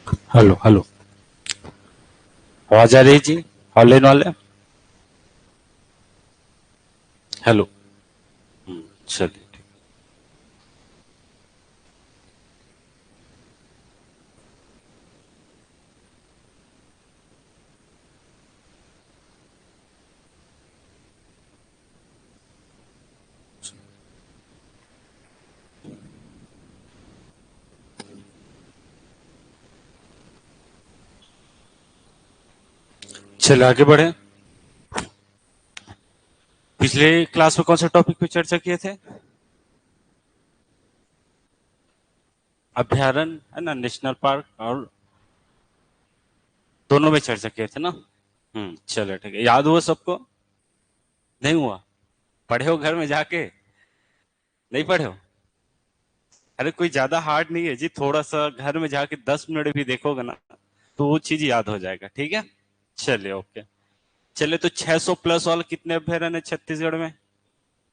Hello hello. आवाज आ रही है जी? हॉल लेने वाले? हेलो। चलिए ठीक। चलिए आगे बढ़े। पिछले क्लास में कौन से टॉपिक पे चर्चा किए थे? अभ्यारण्य है ना, नेशनल पार्क, और दोनों में चर्चा किए थे ना। चलो ठीक है, याद हुआ सबको? नहीं हुआ? पढ़े हो घर में जाके? नहीं पढ़े हो? अरे कोई ज्यादा हार्ड नहीं है जी, थोड़ा सा घर में जाके 10 मिनट भी देखोगे ना तो वो चीज याद हो जाएगा। ठीक है, चलिए ओके। चलिए, तो 600 प्लस वाला कितने अभ्यारण्य है छत्तीसगढ़ में?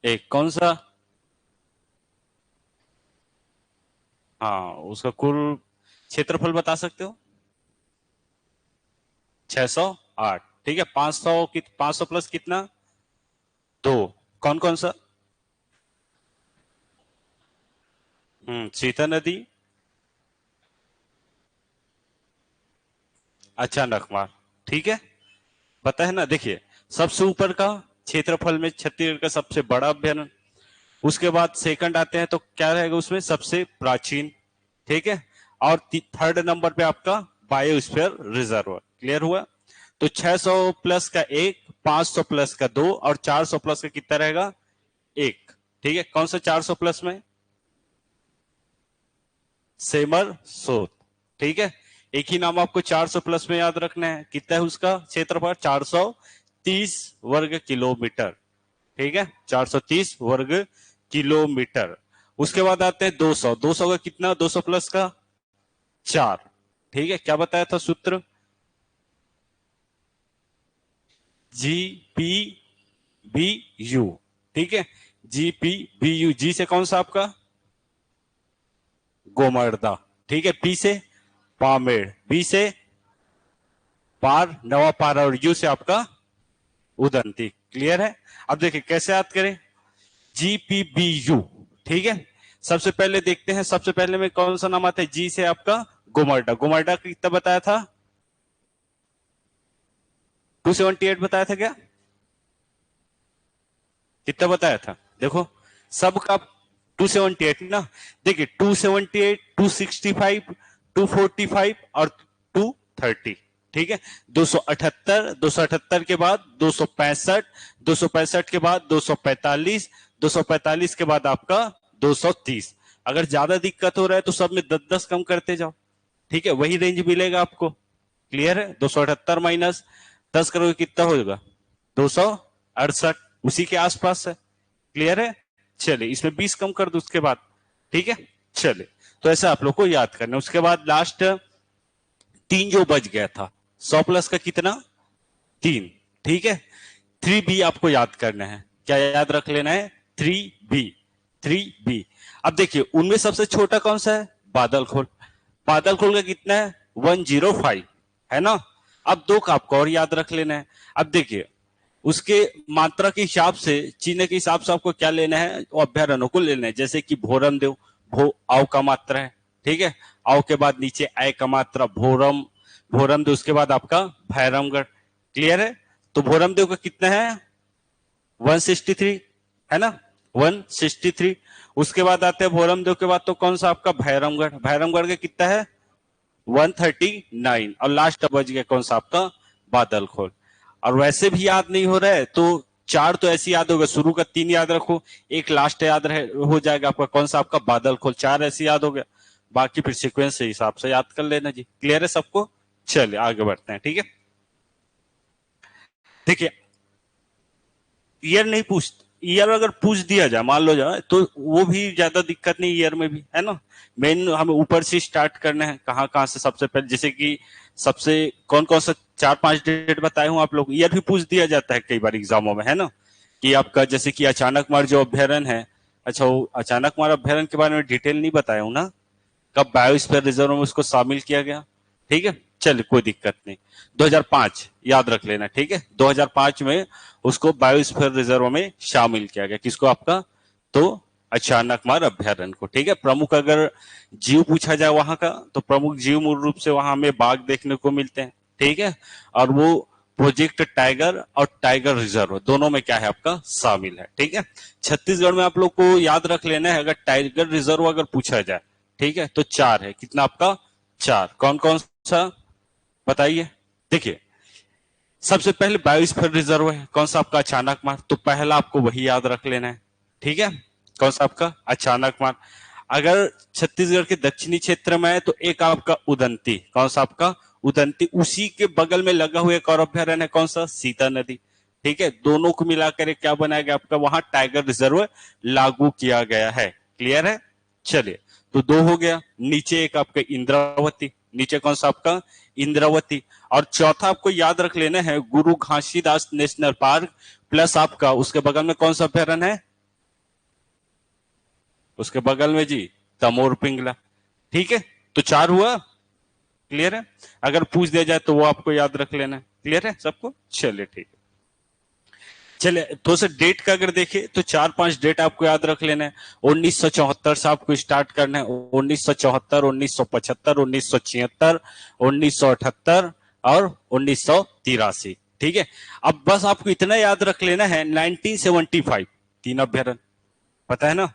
एक कौन सा? हाँ, उसका कुल क्षेत्रफल बता सकते हो? 608। ठीक है, 500 की 500 प्लस कितना? दो। कौन कौन सा? सीता नदी। अचानक मार। ठीक है, पता है ना। देखिए, सबसे ऊपर का क्षेत्रफल में छत्तीसगढ़ का सबसे बड़ा अभ्यारण्य, उसके बाद सेकंड आते हैं तो क्या रहेगा उसमें? सबसे प्राचीन। ठीक है, और थर्ड नंबर पे आपका बायोस्फीयर रिजर्व। क्लियर हुआ? तो 600 प्लस का एक, 500 प्लस का दो, और 400 प्लस का कितना रहेगा? एक। ठीक है, कौन सा 400 प्लस में? सेमर सोत। ठीक है, एक ही नाम आपको 400 प्लस में याद रखना है। कितना है उसका क्षेत्रफल? 430 वर्ग किलोमीटर। ठीक है, 430 वर्ग किलोमीटर। उसके बाद आते हैं 200। 200 का कितना? 200 प्लस का 4। ठीक है, क्या बताया था सूत्र? GPBU। ठीक है, GPBU। जी से कौन सा आपका? गोमर्दा। ठीक है, पी से पामेड़, बी से पार नवा पार, और यू से आपका उदंती। क्लियर है? अब देखिए कैसे याद करें। GPBU। ठीक है, सबसे पहले देखते हैं, सबसे पहले में कौन सा नाम आता है? जी से आपका गोमर्डा। गोमर्डा का कितना बताया था? 278 बताया था क्या? कितना बताया था? देखो, सबका 278 ना। देखिए, 278, 265, 245 और 230। ठीक है, 278, 278 के बाद 265, 265 के बाद 245, 245 के बाद आपका 230। अगर ज्यादा दिक्कत हो रहा है तो सब में 10-10 कम करते जाओ। ठीक है, वही रेंज मिलेगा आपको। क्लियर है? 278 माइनस 10 करोगे कितना होगा? 268। उसी के आसपास है। क्लियर है? चलिए, इसमें 20 कम कर दो उसके बाद। ठीक है, चलिए। तो ऐसा आप लोग को याद करना है। उसके बाद लास्ट तीन जो बच गया था, 100 प्लस का कितना? तीन। ठीक है, 3B आपको याद करना है। क्या याद रख लेना है? 3B। 3B। अब देखिए, उनमें सबसे छोटा कौन सा है? बादल खोल। बादल खोल का कितना है? 105। है ना? अब दो का आपको और याद रख लेना है। अब देखिए, उसके मात्रा के हिसाब से, चिन्ह के हिसाब से आपको क्या लेना है? वो अभ्यारण्यों को लेना है। जैसे कि भोरम देव, भो आव का मात्रा है। ठीक है, आव के बाद नीचे आय का मात्रा भोरम। भोरम देव, उसके बाद आपका भैरमगढ़। क्लियर है? तो भोरम देव का कितना है? 163। है ना? 163। उसके बाद आते हैं भोरम देव के बाद तो कौन सा आपका? भैरमगढ़। भैरमगढ़ का कितना है? 139। और लास्ट बच गया कौन सा आपका? बादल खोल। और वैसे भी याद नहीं हो रहा है तो चार तो ऐसे याद होगा, शुरू का तीन याद रखो, एक लास्ट याद रहे हो जाएगा आपका। कौन सा आपका? बादल खोल। चार ऐसे याद हो गया, बाकी फिर सीक्वेंस के हिसाब से याद कर लेना जी। क्लियर है सबको? चलिए आगे बढ़ते हैं। ठीक है, देखिए, ईयर नहीं पूछ, ईयर अगर पूछ दिया जाए मान लो जाए तो वो भी ज्यादा दिक्कत नहीं, ईयर में भी है ना। मेन हमें ऊपर से स्टार्ट करना है, कहाँ कहाँ से सबसे पहले, जैसे कि सबसे कौन कौन सा 4-5 डेट बताए हूँ आप लोग। ईयर भी पूछ दिया जाता है कई बार एग्जामों में, है ना। कि आपका जैसे कि अचानक मार जो अभ्यारण्य है, अच्छा वो अचानक मार अभ्यारण्य के बारे में डिटेल नहीं बताया हूँ ना। कब बायोस्फीयर रिजर्व में उसको शामिल किया गया? ठीक है, चलिए कोई दिक्कत नहीं। 2005 याद रख लेना, ठीक है। 2005 में उसको बायोस्फीयर रिजर्व में शामिल किया गया, किसको, आपका तो अचानकमार अभ्यारण्य को, ठीक है। प्रमुख अगर जीव पूछा जाए वहां का, तो प्रमुख जीव मूल रूप से वहां हमें बाघ देखने को मिलते हैं, ठीक है। और वो प्रोजेक्ट टाइगर और टाइगर रिजर्व दोनों में क्या है, आपका शामिल है, ठीक है। छत्तीसगढ़ में आप लोग को याद रख लेना है, अगर टाइगर रिजर्व अगर पूछा जाए, ठीक है, तो 4 है। कितना आपका, 4। कौन कौन सा बताइए। देखिए, सबसे पहले बायोस्फीयर रिजर्व है, कौन सा आपका, अचानकमार। तो पहला आपको वही याद रख लेना है, ठीक है। कौन सा आपका, अचानकमार। अगर छत्तीसगढ़ के दक्षिणी क्षेत्र में है तो एक आपका उदंती, कौन सा आपका, उदंती। उसी के बगल में लगा हुआ एक और अभ्यारण्य है, कौन सा, सीता नदी, ठीक है। दोनों को मिलाकर क्या बनाया गया आपका, वहां टाइगर रिजर्व लागू किया गया है। क्लियर है, चलिए। तो 2 हो गया। नीचे एक आपका इंद्रावती, नीचे कौन सा आपका, इंद्रावती। और चौथा आपको याद रख लेना है, गुरु घासीदास नेशनल पार्क प्लस आपका उसके बगल में कौन सा अभ्यारण्य है, उसके बगल में जी तमोर पिंगला, ठीक है। तो 4 हुआ। क्लियर है, अगर पूछ दिया जाए तो वो आपको याद रख लेना है। क्लियर है सबको, चलिए ठीक है। चलिए थोड़ा सा डेट का अगर देखें तो 4-5 डेट आपको याद रख लेना है। 1974 से आपको स्टार्ट करना है। 1974, 1975, 1976, 1978 और 1983, ठीक है। अब बस आपको इतना याद रख लेना है, 1975 3 अभ्यारण्य, पता है ना,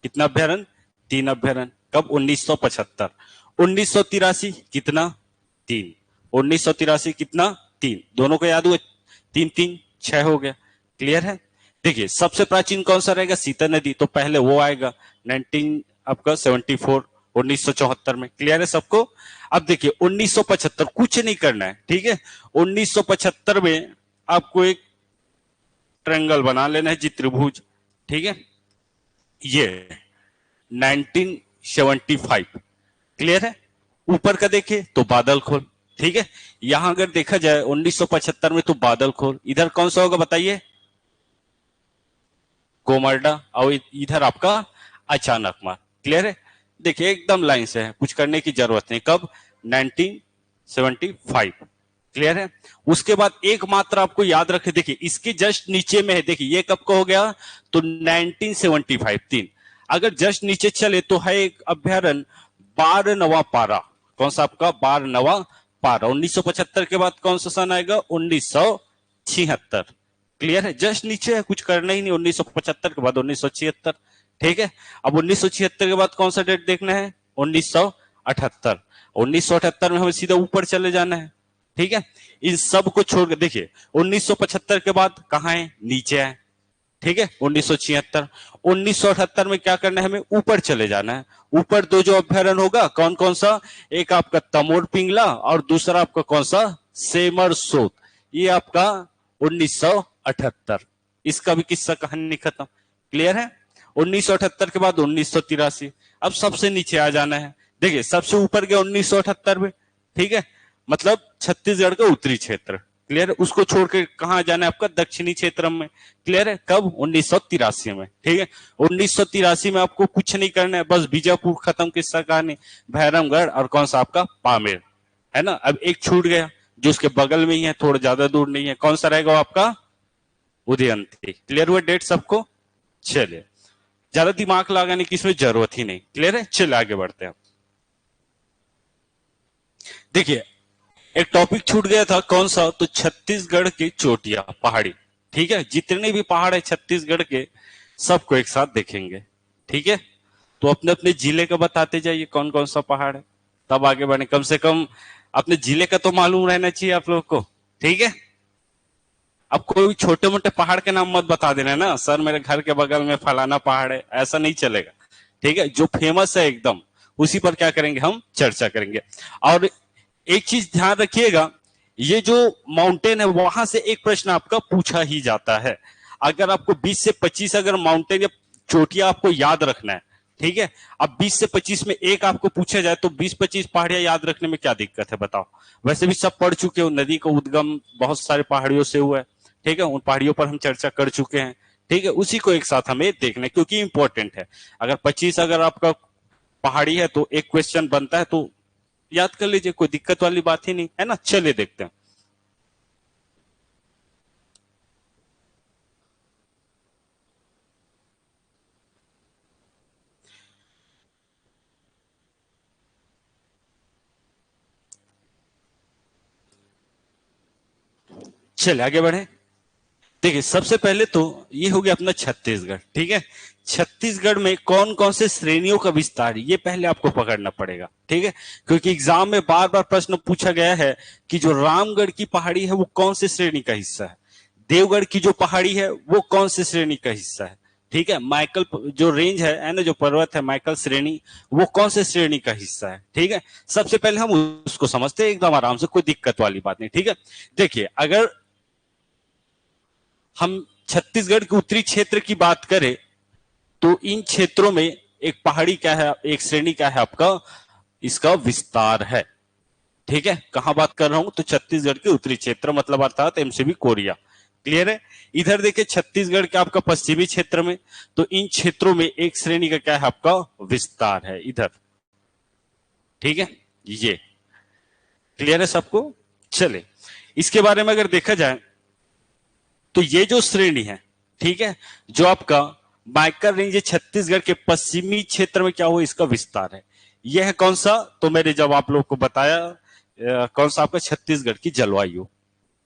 कितना अभ्यारण्य, 3 अभ्यारण्य। कब, 1975। 1983 कितना, 3। 1983 कितना, 3। दोनों को याद हुआ, 3 3 6 हो गया। क्लियर है। देखिए सबसे प्राचीन कौन सा रहेगा, सीता नदी, तो पहले वो आएगा 19 आपका 74, 1974 में। क्लियर है सबको। अब देखिए 1975 कुछ नहीं करना है, ठीक है। 1975 में आपको एक ट्रायंगल बना लेना है जी, त्रिभुज, ठीक है। ये 1975। क्लियर है। ऊपर का देखे तो बादल खोल, ठीक है। यहां अगर देखा जाए 1975 में तो बादल खोल, इधर कौन सा होगा बताइए, गोमर्डा, और इधर आपका अचानकमार। क्लियर है। देखिए एकदम लाइन से है, कुछ करने की जरूरत नहीं। कब, 1975। क्लियर है। उसके बाद एक मात्रा आपको याद रखे, देखिए इसके जस्ट नीचे में है, देखिए ये कब को हो गया, तो 1975 3। अगर जस्ट नीचे चले तो है एक अभ्यारण्य बारनवा पारा, कौन सा आपका, बारनवा पारा। 1975 के बाद कौन सा सन आएगा, 1976। क्लियर है, जस्ट नीचे है, कुछ करना ही नहीं। 1975 के बाद 1976, ठीक है। अब 1976 के बाद कौन सा डेट देखना है, 1978। 1978 में हमें सीधा ऊपर चले जाना है, ठीक है। इन सब को छोड़ के देखिए 1975 के बाद कहां है, नीचे है, ठीक है। 1976, 1978 में क्या करना है, हमें ऊपर चले जाना है। ऊपर 2 जो अभ्यारण्य होगा, कौन कौन सा, एक आपका तमोर पिंगला और दूसरा आपका कौन सा, सेमर सोत। ये आपका 1978। इसका भी किस्सा कहानी खत्म। क्लियर है। 1978 के बाद 1983। अब सबसे नीचे आ जाना है। देखिए सबसे ऊपर गया 1978 में, ठीक है, मतलब छत्तीसगढ़ का उत्तरी क्षेत्र। क्लियर है। उसको छोड़ के कहां जाना है आपका, दक्षिणी क्षेत्र में। क्लियर है। कब, 1983 में, ठीक है। 1983 में आपको कुछ नहीं करना है, बस बीजापुर खत्म, किस्सा कहानी, भैरमगढ़ और कौन सा आपका, पामेर, है ना। अब एक छूट गया जो उसके बगल में ही है, थोड़ा ज्यादा दूर नहीं है, कौन सा रहेगा वो आपका, उदयंती। क्लियर हुआ डेट सबको, चलिए ज्यादा दिमाग लगाने की इसमें जरूरत ही नहीं। क्लियर है, चलिए आगे बढ़ते हैं। देखिए एक टॉपिक छूट गया था, कौन सा, तो छत्तीसगढ़ की चोटियां, पहाड़ी, ठीक है। जितने भी पहाड़ है छत्तीसगढ़ के, सबको एक साथ देखेंगे, ठीक है। तो अपने अपने जिले का बताते जाइए कौन कौन सा पहाड़ है, तब आगे बढ़े। कम से कम अपने जिले का तो मालूम रहना चाहिए आप लोग को, ठीक है। अब कोई छोटे मोटे पहाड़ के नाम मत बता देना ना, सर मेरे घर के बगल में फलाना पहाड़ है, ऐसा नहीं चलेगा, ठीक है। जो फेमस है एकदम, उसी पर क्या करेंगे, हम चर्चा करेंगे। और एक चीज ध्यान रखिएगा, ये जो माउंटेन है वहां से एक प्रश्न आपका पूछा ही जाता है। अगर आपको 20 से 25 अगर माउंटेन या चोटियां आपको याद रखना है, ठीक है। अब 20 से 25 में एक आपको पूछा जाए तो 20-25 पहाड़ियां याद रखने में क्या दिक्कत है बताओ। वैसे भी सब पढ़ चुके हो, नदी का उद्गम बहुत सारे पहाड़ियों से हुआ है, ठीक है। उन पहाड़ियों पर हम चर्चा कर चुके हैं, ठीक है। उसी को एक साथ हमें देखना है क्योंकि इंपॉर्टेंट है। अगर 25 अगर आपका पहाड़ी है तो एक क्वेश्चन बनता है, तो याद कर लीजिए, कोई दिक्कत वाली बात ही नहीं है ना। चलिए देखते हैं। चलिए आगे बढ़े। देखिए सबसे पहले तो ये हो गया अपना छत्तीसगढ़, ठीक है। छत्तीसगढ़ में कौन कौन से श्रेणियों का विस्तार है, ये पहले आपको पकड़ना पड़ेगा, ठीक है। क्योंकि एग्जाम में बार बार प्रश्न पूछा गया है कि जो रामगढ़ की पहाड़ी है वो कौन से श्रेणी का हिस्सा है, देवगढ़ की जो पहाड़ी है वो कौन से श्रेणी का हिस्सा है, ठीक है। माइकल जो रेंज है ना, जो पर्वत है माइकल श्रेणी, वो कौन से श्रेणी का हिस्सा है, ठीक है। सबसे पहले हम उसको समझते हैं एकदम आराम से, कोई दिक्कत वाली बात नहीं, ठीक है। देखिए अगर हम छत्तीसगढ़ के उत्तरी क्षेत्र की बात करें तो इन क्षेत्रों में एक पहाड़ी क्या है, एक श्रेणी क्या है आपका, इसका विस्तार है, ठीक है। कहां बात कर रहा हूं तो छत्तीसगढ़ के उत्तरी क्षेत्र, मतलब अर्थात एमसीबी कोरिया, क्लियर है। इधर देखिए छत्तीसगढ़ के आपका पश्चिमी क्षेत्र में, तो इन क्षेत्रों में एक श्रेणी का क्या है आपका विस्तार है इधर, ठीक है। ये क्लियर है सबको। चले इसके बारे में अगर देखा जाए तो ये जो श्रेणी है, ठीक है, जो आपका माइकल रेंज छत्तीसगढ़ के पश्चिमी क्षेत्र में क्या हुआ, इसका विस्तार है। यह है कौन सा, तो मैंने जब आप लोग को बताया कौन सा आपका छत्तीसगढ़ की जलवायु,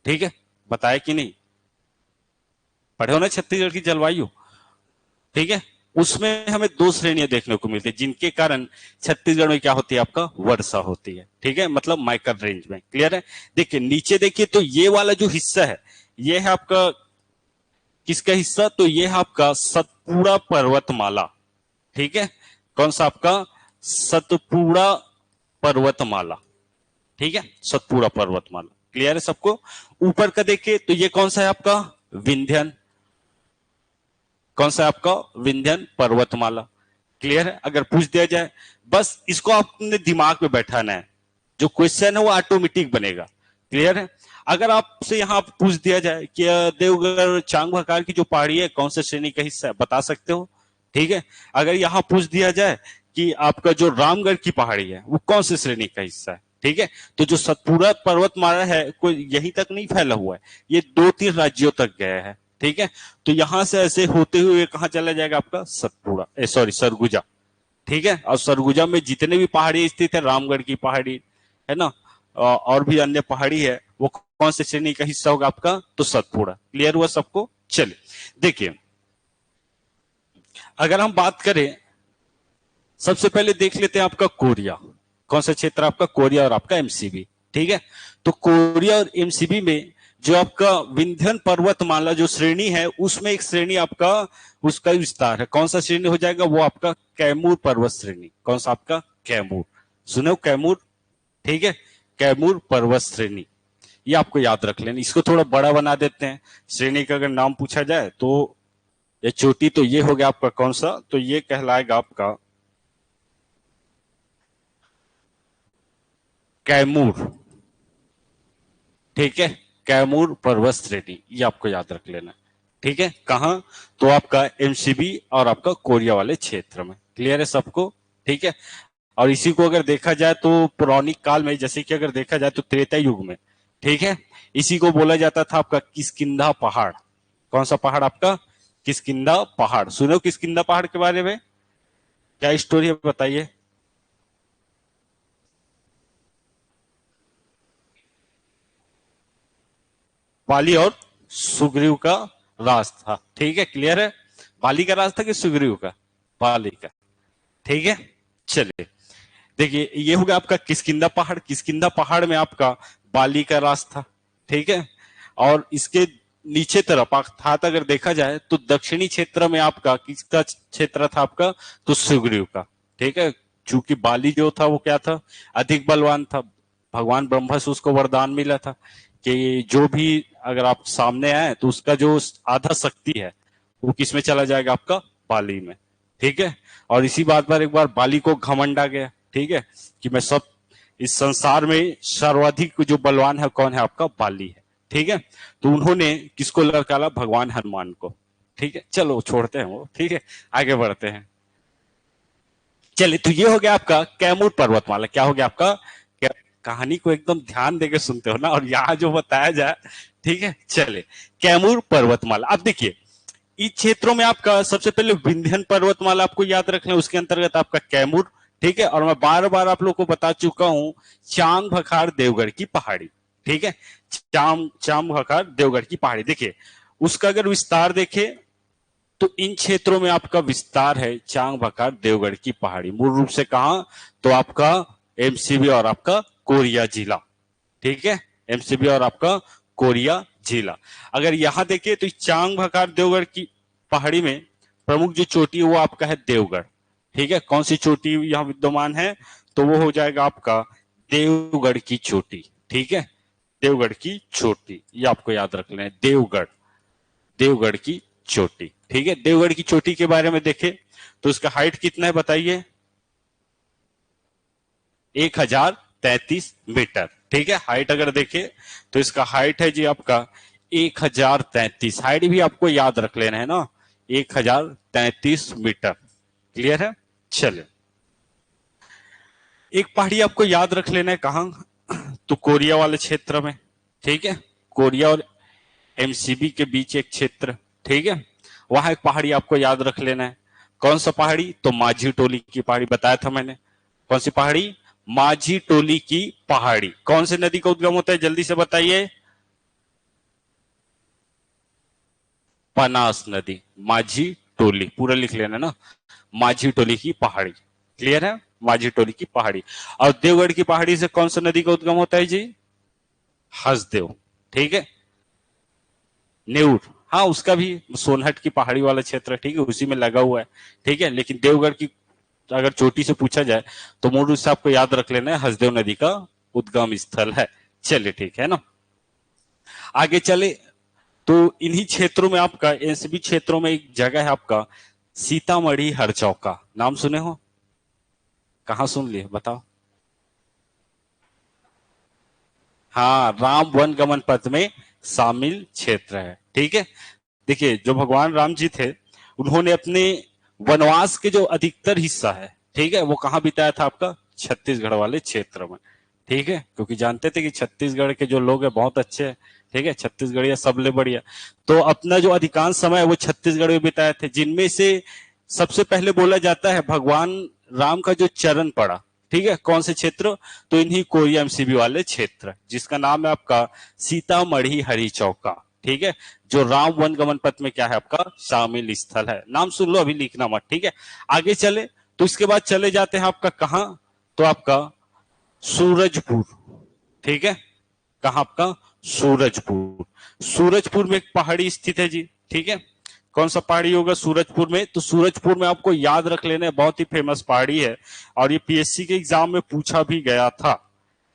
ठीक है। बताया कि नहीं, पढ़े हो ना छत्तीसगढ़ की जलवायु, ठीक है। उसमें हमें दो श्रेणियां देखने को मिलती है जिनके कारण छत्तीसगढ़ में क्या होती है आपका वर्षा होती है, ठीक है, मतलब माइकल रेंज में, क्लियर है। देखिए नीचे देखिए तो ये वाला जो हिस्सा है ये है आपका किसका हिस्सा, तो ये है आपका सतपुड़ा पर्वतमाला, ठीक है। कौन सा आपका सतपुड़ा पर्वतमाला, ठीक है, सतपुड़ा पर्वतमाला, क्लियर है सबको। ऊपर का देखिए तो ये कौन सा है आपका विंध्यन, कौन सा है आपका विंध्यन पर्वतमाला, क्लियर है। अगर पूछ दिया जाए बस इसको आपने दिमाग में बैठाना है, जो क्वेश्चन है वो ऑटोमेटिक बनेगा, क्लियर है। अगर आपसे यहां पूछ दिया जाए कि देवगढ़ चांग भकार की जो पहाड़ी है कौन से श्रेणी का हिस्सा है, बता सकते हो, ठीक है। अगर यहां पूछ दिया जाए कि आपका जो रामगढ़ की पहाड़ी है वो कौन से श्रेणी का हिस्सा है, ठीक है। तो जो सतपुड़ा पर्वतमाला है कोई यहीं तक नहीं फैला हुआ है, ये 2-3 राज्यों तक गया है, ठीक है। तो यहां से ऐसे होते हुए कहां चला जाएगा आपका सतपुड़ा, सॉरी सरगुजा, ठीक है। और सरगुजा में जितने भी पहाड़ी स्थित है, रामगढ़ की पहाड़ी है ना, और भी अन्य पहाड़ी है, वो कौन से श्रेणी का हिस्सा होगा आपका, तो सतपुड़ा, क्लियर हुआ सबको। चलिए देखिए अगर हम बात करें, सबसे पहले देख लेते हैं आपका कोरिया, कौन सा क्षेत्र आपका कोरिया और आपका एमसीबी, ठीक है। तो कोरिया और एमसीबी में जो आपका विंध्यन पर्वतमाला जो श्रेणी है उसमें एक श्रेणी आपका उसका विस्तार है, कौन सा श्रेणी हो जाएगा, वो आपका कैमूर पर्वत श्रेणी, कौन सा आपका कैमूर, सुनो कैमूर, ठीक है, कैमूर पर्वत श्रेणी, ये आपको याद रख लेना। इसको थोड़ा बड़ा बना देते हैं, श्रेणी का अगर नाम पूछा जाए तो ये चोटी, तो ये हो गया आपका कौन सा, तो ये कहलाएगा आपका कैमूर, ठीक है, कैमूर पर्वत श्रेणी, ये आपको याद रख लेना, ठीक है। कहां, तो आपका एमसीबी और आपका कोरिया वाले क्षेत्र में, क्लियर है सबको, ठीक है। और इसी को अगर देखा जाए तो पौराणिक काल में, जैसे कि अगर देखा जाए तो त्रेता युग में, ठीक है, इसी को बोला जाता था आपका किष्किंधा पहाड़, कौन सा पहाड़ आपका किष्किंधा पहाड़, सुनो किष्किंधा पहाड़ के बारे में क्या स्टोरी है बताइए। बाली और सुग्रीव का राज था, ठीक है, क्लियर है। बाली का राज था कि सुग्रीव का, बाली का, ठीक है। चलिए देखिए ये हो गया आपका किष्किंधा पहाड़, किष्किंधा पहाड़ में आपका बाली का राज था, ठीक है। और इसके नीचे तरफ अर्थात अगर देखा जाए तो दक्षिणी क्षेत्र में आपका किसका क्षेत्र था आपका, तो सुग्रीव का, ठीक है। चूंकि बाली जो था वो क्या था, अधिक बलवान था, भगवान ब्रह्मा से उसको वरदान मिला था कि जो भी अगर आप सामने आए तो उसका जो आधा शक्ति है वो किस में चला जाएगा आपका बाली में, ठीक है। और इसी बात पर एक बार बाली को घमंड आ गया, ठीक है, कि मैं सब इस संसार में सर्वाधिक जो बलवान है कौन है आपका बाली है, ठीक है। तो उन्होंने किसको लड़काला, भगवान हनुमान को, ठीक है। चलो छोड़ते हैं वो, ठीक है, आगे बढ़ते हैं। चलिए तो ये हो गया आपका कैमूर पर्वतमाला, क्या हो गया आपका कहानी को एकदम ध्यान देके सुनते हो ना, और यहाँ जो बताया जाए, ठीक है। चले, कैमूर पर्वतमाला। अब देखिए इन क्षेत्रों में आपका सबसे पहले विंध्यन पर्वतमाला आपको याद रखना है, उसके अंतर्गत आपका कैमूर, ठीक है। और मैं बार बार आप लोग को बता चुका हूं चांग भखार देवगढ़ की पहाड़ी, ठीक है। चांग भखार देवगढ़ की पहाड़ी, देखिए उसका अगर विस्तार देखे तो इन क्षेत्रों में आपका विस्तार है चांग भखार देवगढ़ की पहाड़ी। मूल रूप से कहा तो आपका एमसीबी और आपका कोरिया जिला, ठीक है। एमसीबी और आपका कोरिया जिला। अगर यहां देखें तो चांग भखार देवगढ़ की पहाड़ी में प्रमुख जो चोटी है वो आपका है देवगढ़, ठीक है। कौन सी चोटी यहां विद्यमान है, तो वो हो जाएगा आपका देवगढ़ की चोटी, ठीक है। देवगढ़ की चोटी, ये आपको याद रख लें, देवगढ़, देवगढ़ की चोटी, ठीक है। देवगढ़ की चोटी के बारे में देखें तो उसका हाइट कितना है बताइए, 1033 मीटर, ठीक है। हाइट अगर देखें तो इसका हाइट है जी आपका 1033, हाइट भी आपको याद रख लेना है ना, 1033 मीटर, क्लियर है। चलिए एक पहाड़ी आपको याद रख लेना है, कहां, तो कोरिया वाले क्षेत्र में, ठीक है। कोरिया और एमसीबी के बीच एक क्षेत्र, ठीक है, वहां एक पहाड़ी आपको याद रख लेना है। कौन सा पहाड़ी, तो माझी टोली की पहाड़ी, बताया था मैंने। कौन सी पहाड़ी, माझी टोली की पहाड़ी। कौन सी नदी का उद्गम होता है, जल्दी से बताइए, पनास नदी, माझी टोली, पूरा लिख लेना ना, माझी टोली की पहाड़ी, क्लियर है, माझी टोली की पहाड़ी। और देवगढ़ की पहाड़ी से कौन सा नदी का उद्गम होता है जी, हसदेव, ठीक है। नेऊर, हाँ उसका भी सोनहट की पहाड़ी वाला क्षेत्र, ठीक है, उसी में लगा हुआ है, ठीक है। लेकिन देवगढ़ की अगर चोटी से पूछा जाए तो मूल रूप से आपको याद रख लेना है हसदेव नदी का उद्गम स्थल है। चलिए ठीक है ना, आगे चले तो इन्हीं क्षेत्रों में आपका एनसीबी क्षेत्रों में एक जगह है आपका सीतामढ़ी हरचौका, नाम सुने हो, कहां सुन लिए बताओ। हाँ, राम वन गमन पथ में शामिल क्षेत्र है, ठीक है। देखिए जो भगवान राम जी थे उन्होंने अपने वनवास के जो अधिकतर हिस्सा है, ठीक है, वो कहां बिताया था आपका छत्तीसगढ़ वाले क्षेत्र में, ठीक है। क्योंकि जानते थे कि छत्तीसगढ़ के जो लोग हैं बहुत अच्छे हैं, ठीक है, छत्तीसगढ़िया सबले बढ़िया, तो अपना जो अधिकांश समय है वो छत्तीसगढ़ में बिताए थे, जिनमें से सबसे पहले बोला जाता है भगवान राम का जो चरण पड़ा, ठीक है, कौन से क्षेत्र, तो इन्हीं कोरिया एमसीबी वाले क्षेत्र, जिसका नाम है आपका सीतामढ़ी हरी चौका, ठीक है, जो राम वन गमन पथ में क्या है आपका शामिल स्थल है। नाम सुन लो, अभी लिखना मत, ठीक है। आगे चले तो इसके बाद चले जाते हैं आपका कहां, तो आपका सूरजपुर, ठीक है, कहां आपका सूरजपुर। सूरजपुर में एक पहाड़ी स्थित है जी, ठीक है। कौन सा पहाड़ी होगा सूरजपुर में, तो सूरजपुर में आपको याद रख लेना है, बहुत ही फेमस पहाड़ी है और ये पीएससी के एग्जाम में पूछा भी गया था,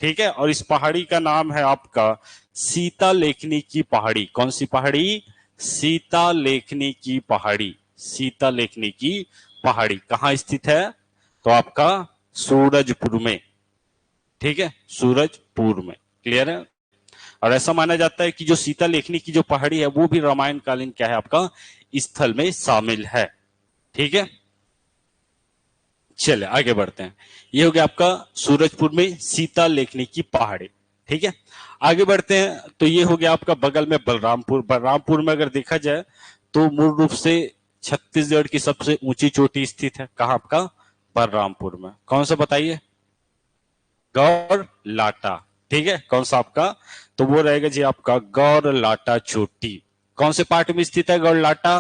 ठीक है। और इस पहाड़ी का नाम है आपका सीता लेखनी की पहाड़ी। कौन सी पहाड़ी, सीता लेखनी की पहाड़ी, सीता लेखनी की पहाड़ी कहां स्थित है, तो आपका सूरजपुर में, ठीक है, सूरजपुर में, क्लियर है। और ऐसा माना जाता है कि जो सीता लेखनी की जो पहाड़ी है वो भी रामायण कालीन क्या है आपका स्थल में शामिल है, ठीक है। चले आगे बढ़ते हैं, ये हो गया आपका सूरजपुर में सीता लेखनी की पहाड़ी, ठीक है। आगे बढ़ते हैं तो ये हो गया आपका बगल में बलरामपुर। बलरामपुर में अगर देखा जाए तो मूल रूप से छत्तीसगढ़ की सबसे ऊंची चोटी स्थित है, कहां आपका बलरामपुर में। कौन सा बताइए, गौर लाटा, ठीक है, कौन सा आपका, तो वो रहेगा जी आपका गौर लाटा चोटी। कौन से पार्ट में स्थित है गौर लाटा,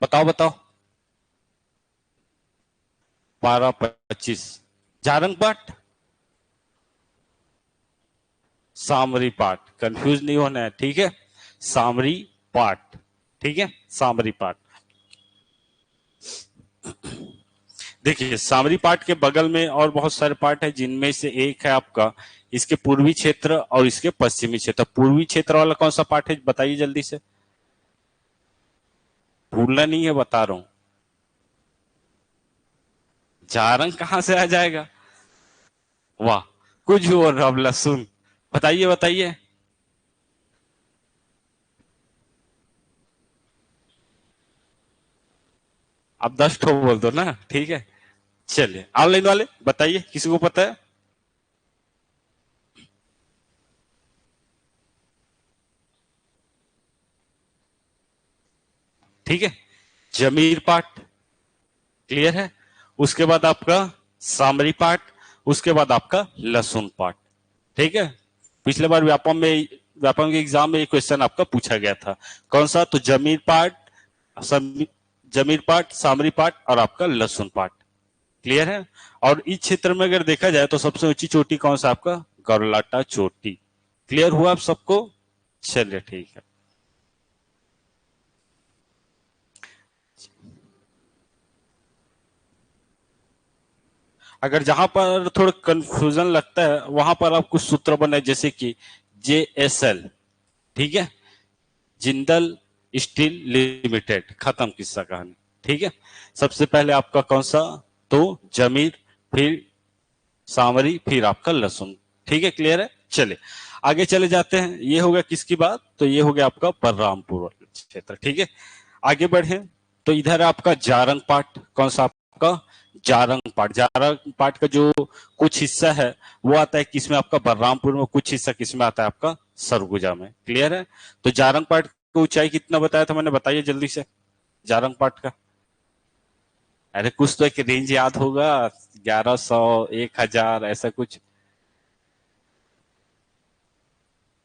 बताओ बताओ, 12-25, जारंग पाट, सामरी पाट, कंफ्यूज नहीं होना है, ठीक है, सामरी पाट, ठीक है, सामरी पाट। देखिए सामरी पाट के बगल में और बहुत सारे पार्ट है, जिनमें से एक है आपका इसके पूर्वी क्षेत्र और इसके पश्चिमी क्षेत्र। पूर्वी क्षेत्र वाला कौन सा पार्ट है बताइए जल्दी से, भूलना नहीं है, बता रहा हूं। जारंग कहां से आ जाएगा, वाह, कुछ भी बोल रहा अब सुन, बताइए बताइए, अब 10 ठो बोल दो ना, ठीक है। चलिए ऑनलाइन वाले बताइए, किसी को पता है, ठीक है, जमीर पाठ क्लियर है, उसके बाद आपका सामरी पाठ, उसके बाद आपका लहसुन पाठ। ठीक है, पिछले बार व्यापम के एग्जाम में एक क्वेश्चन आपका पूछा गया था, कौन सा, तो जमीर पाठ, जमीर पाठ, सामरी पाठ और आपका लहसुन पाठ। क्लियर है, और इस क्षेत्र में अगर देखा जाए तो सबसे ऊंची चोटी कौन सा आपका, गौरलाटा चोटी। क्लियर हुआ आप सबको, चलिए ठीक है। अगर जहां पर थोड़ा कंफ्यूजन लगता है वहां पर आप कुछ सूत्र बनाए, जैसे कि JSL, ठीक है, जिंदल स्टील लिमिटेड, खत्म किस्सा कहानी। ठीक है, सबसे पहले आपका कौन सा, तो जमीर, फिर सामरी, फिर आपका लहसुन। ठीक है, क्लियर है, चले आगे चले जाते हैं। ये हो गया किसकी बात, तो ये हो गया आपका बलरामपुर क्षेत्र। ठीक है, आगे बढ़े तो इधर आपका जारंग पाठ, कौन सा आपका, जारंग पाठ। जारंग पाठ का जो कुछ हिस्सा है वो आता है किसमें, आपका बलरामपुर में, कुछ हिस्सा किसमें आता है, आपका सरगुजा में। क्लियर है, तो जारंग पाठ की ऊंचाई कितना बताया था मैंने, बताइए जल्दी से, जारंग पाठ का। अरे कुछ तो एक रेंज याद होगा, 1100, 1000, ऐसा कुछ।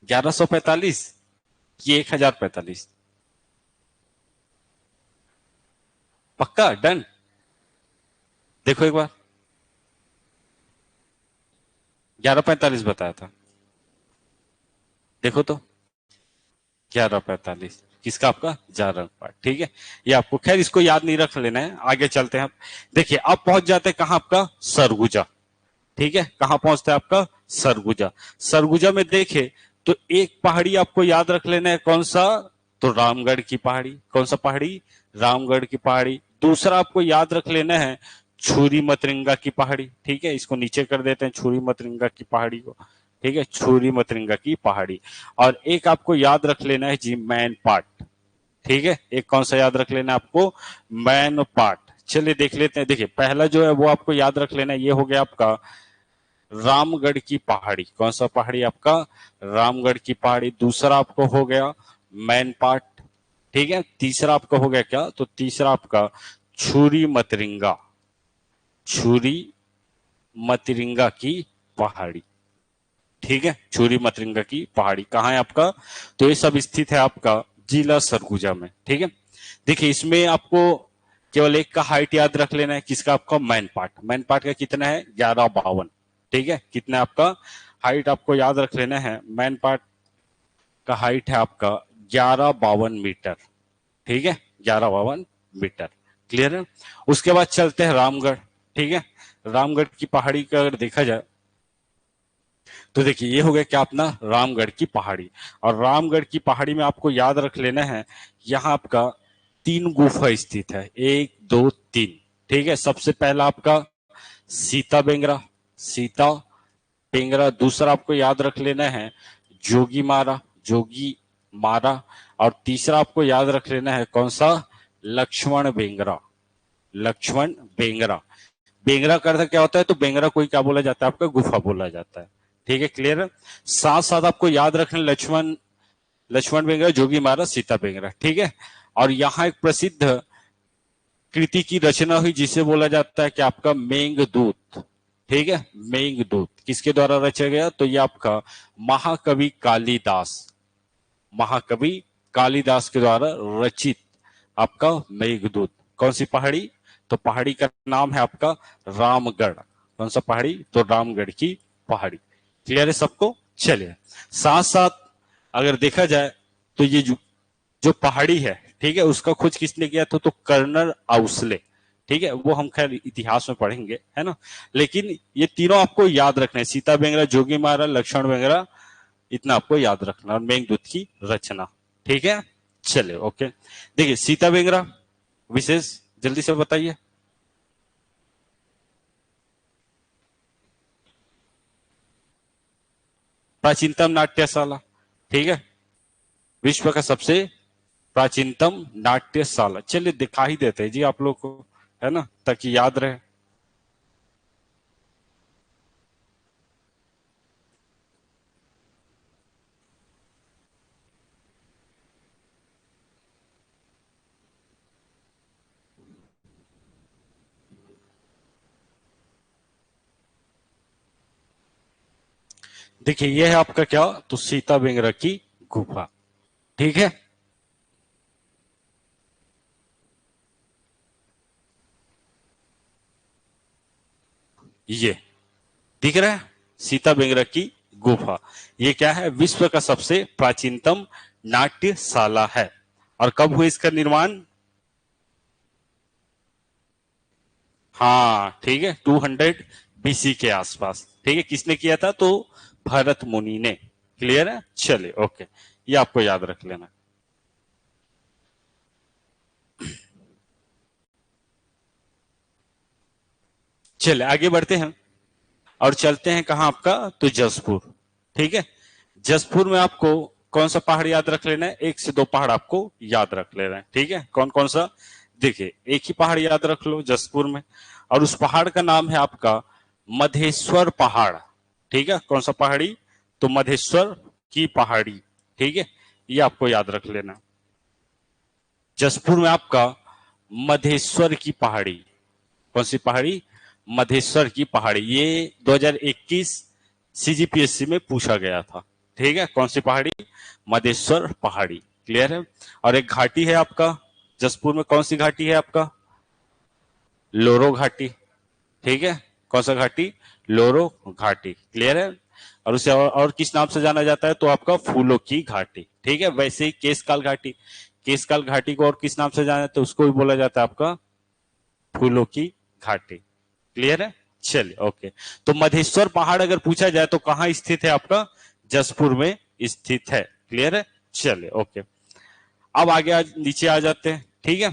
1145 कि 1045, पक्का डन। देखो एक बार, 1145 बताया था, देखो तो, 1145 किसका, आपका जारंग पाठ। ठीक है, ये आपको खैर इसको याद नहीं रख लेना है, आगे चलते हैं। देखिए अब पहुंच जाते हैं कहां, आपका सरगुजा। ठीक है, कहां पहुंचता है आपका सरगुजा। सरगुजा में देखे तो एक पहाड़ी आपको याद रख लेना है, कौन सा, तो रामगढ़ की पहाड़ी। कौन सा पहाड़ी, रामगढ़ की पहाड़ी। दूसरा आपको याद रख लेना है छुरी मतरिंगा की पहाड़ी। ठीक है, इसको नीचे कर देते हैं, छुरी मतरिंगा की पहाड़ी को। ठीक है, छुरी मतरिंगा की पहाड़ी। और एक आपको याद रख लेना है जी मैन पाट। ठीक है, एक कौन सा याद रख लेना है आपको, मैन पाट। चलिए देख लेते हैं। देखिए पहला जो है वो आपको याद रख लेना है, ये हो गया आपका रामगढ़ की पहाड़ी। कौन सा पहाड़ी, आपका रामगढ़ की पहाड़ी। दूसरा आपको हो गया मैन पाट। ठीक है, तीसरा आपका हो गया क्या, तो तीसरा आपका छुरी मतरिंगा, छुरी मतरिंगा की पहाड़ी। ठीक है, छुरी मतरिंगा की पहाड़ी कहाँ है आपका, तो ये सब स्थित है आपका जिला सरगुजा में। ठीक है, देखिए इसमें आपको केवल एक का हाइट याद रख लेना है, किसका, आपका मैन पार्ट। मैन पार्ट का कितना है, 1152। ठीक है, कितना आपका हाइट आपको याद रख लेना है, मैन पार्ट का हाइट है आपका 1152 मीटर। ठीक है, 1152 मीटर। क्लियर है, उसके बाद चलते हैं रामगढ़। ठीक है, रामगढ़ की पहाड़ी का अगर देखा जाए तो देखिए ये हो गया क्या, अपना रामगढ़ की पहाड़ी। और रामगढ़ की पहाड़ी में आपको याद रख लेना है, यहाँ आपका 3 गुफा स्थित है, 1 2 3। ठीक है, सबसे पहला आपका सीता बेंगरा, सीता बेंगरा। दूसरा आपको याद रख लेना है जोगी मारा, जोगी मारा। और तीसरा आपको याद रख लेना है कौन सा, लक्ष्मण बेंगरा, लक्ष्मण बेंगरा। बेंगरा का अर्थ क्या होता है, तो बेंगरा कोई क्या बोला जाता है, आपका गुफा बोला जाता है। ठीक है, क्लियर है, साथ साथ आपको याद रखना लक्ष्मण, लक्ष्मण बेंगरा, जोगी महाराज, सीता बेंगरा। ठीक है, और यहाँ एक प्रसिद्ध कृति की रचना हुई जिसे बोला जाता है कि आपका मेघदूत। ठीक है, मेघदूत किसके द्वारा रचा गया, तो ये आपका महाकवि कालिदास, महाकवि कालिदास के द्वारा रचित आपका मेघदूत। कौन सी पहाड़ी, तो पहाड़ी का नाम है आपका रामगढ़। कौन सा पहाड़ी, तो रामगढ़ की पहाड़ी। क्लियर है सबको, चलिए साथ साथ अगर देखा जाए तो ये जो पहाड़ी है, ठीक है, उसका खोज किसने किया था, तो कर्नल आउसले। ठीक है, वो हम खैर इतिहास में पढ़ेंगे, है ना। लेकिन ये तीनों आपको याद रखना है, सीता बेंगरा, जोगी महाराज, लक्ष्मण बेंगरा, इतना आपको याद रखना, और मेघदूत की रचना। ठीक है, चलिए ओके। देखिए सीता बेंगरा विशेष जल्दी से बताइए। प्राचीनतम नाट्यशाला, ठीक है, विश्व का सबसे प्राचीनतम नाट्यशाला। चलिए दिखा ही देते हैं जी आप लोग को, है ना, ताकि याद रहे। देखिए ये है आपका क्या, तो सीता बेंगरा की गुफा। ठीक है, ये दिख रहा है सीता बेंगरा की गुफा। ये क्या है, विश्व का सबसे प्राचीनतम नाट्यशाला है। और कब हुआ इसका निर्माण? हाँ ठीक है, 200 बीसी के आसपास। ठीक है, किसने किया था? तो भरत मुनि ने। क्लियर है, चलिए ओके, ये आपको याद रख लेना। चलिए आगे बढ़ते हैं और चलते हैं कहाँ आपका, तो जसपुर। ठीक है, जसपुर में आपको कौन सा पहाड़ याद रख लेना है? एक से दो पहाड़ आपको याद रख लेना है। ठीक है, कौन कौन सा? देखिए एक ही पहाड़ याद रख लो जसपुर में, और उस पहाड़ का नाम है आपका मधेश्वर पहाड़। ठीक है, कौन सा पहाड़ी? तो मधेश्वर की पहाड़ी। ठीक है, ये आपको याद रख लेना। जसपुर में आपका मधेश्वर की पहाड़ी। कौन सी पहाड़ी? मधेश्वर की पहाड़ी। ये 2021 सीजीपीएससी में पूछा गया था। ठीक है, कौन सी पहाड़ी? मधेश्वर पहाड़ी। क्लियर है। और एक घाटी है आपका जसपुर में, कौन सी घाटी है आपका? लोरो घाटी। ठीक है, कौन सा घाटी? लोरो घाटी। क्लियर है। और उसे और किस नाम से जाना जाता है? तो आपका फूलों की घाटी। ठीक है, वैसे ही केशकाल घाटी, केशकाल घाटी को और किस नाम से जाना जाता है? उसको भी बोला जाता है आपका फूलों की घाटी। क्लियर है, चलिए ओके। तो मधेश्वर पहाड़ अगर पूछा जाए तो कहां स्थित है आपका? जसपुर में स्थित है। क्लियर है, चलिए ओके। अब आगे नीचे आ जाते हैं। ठीक है,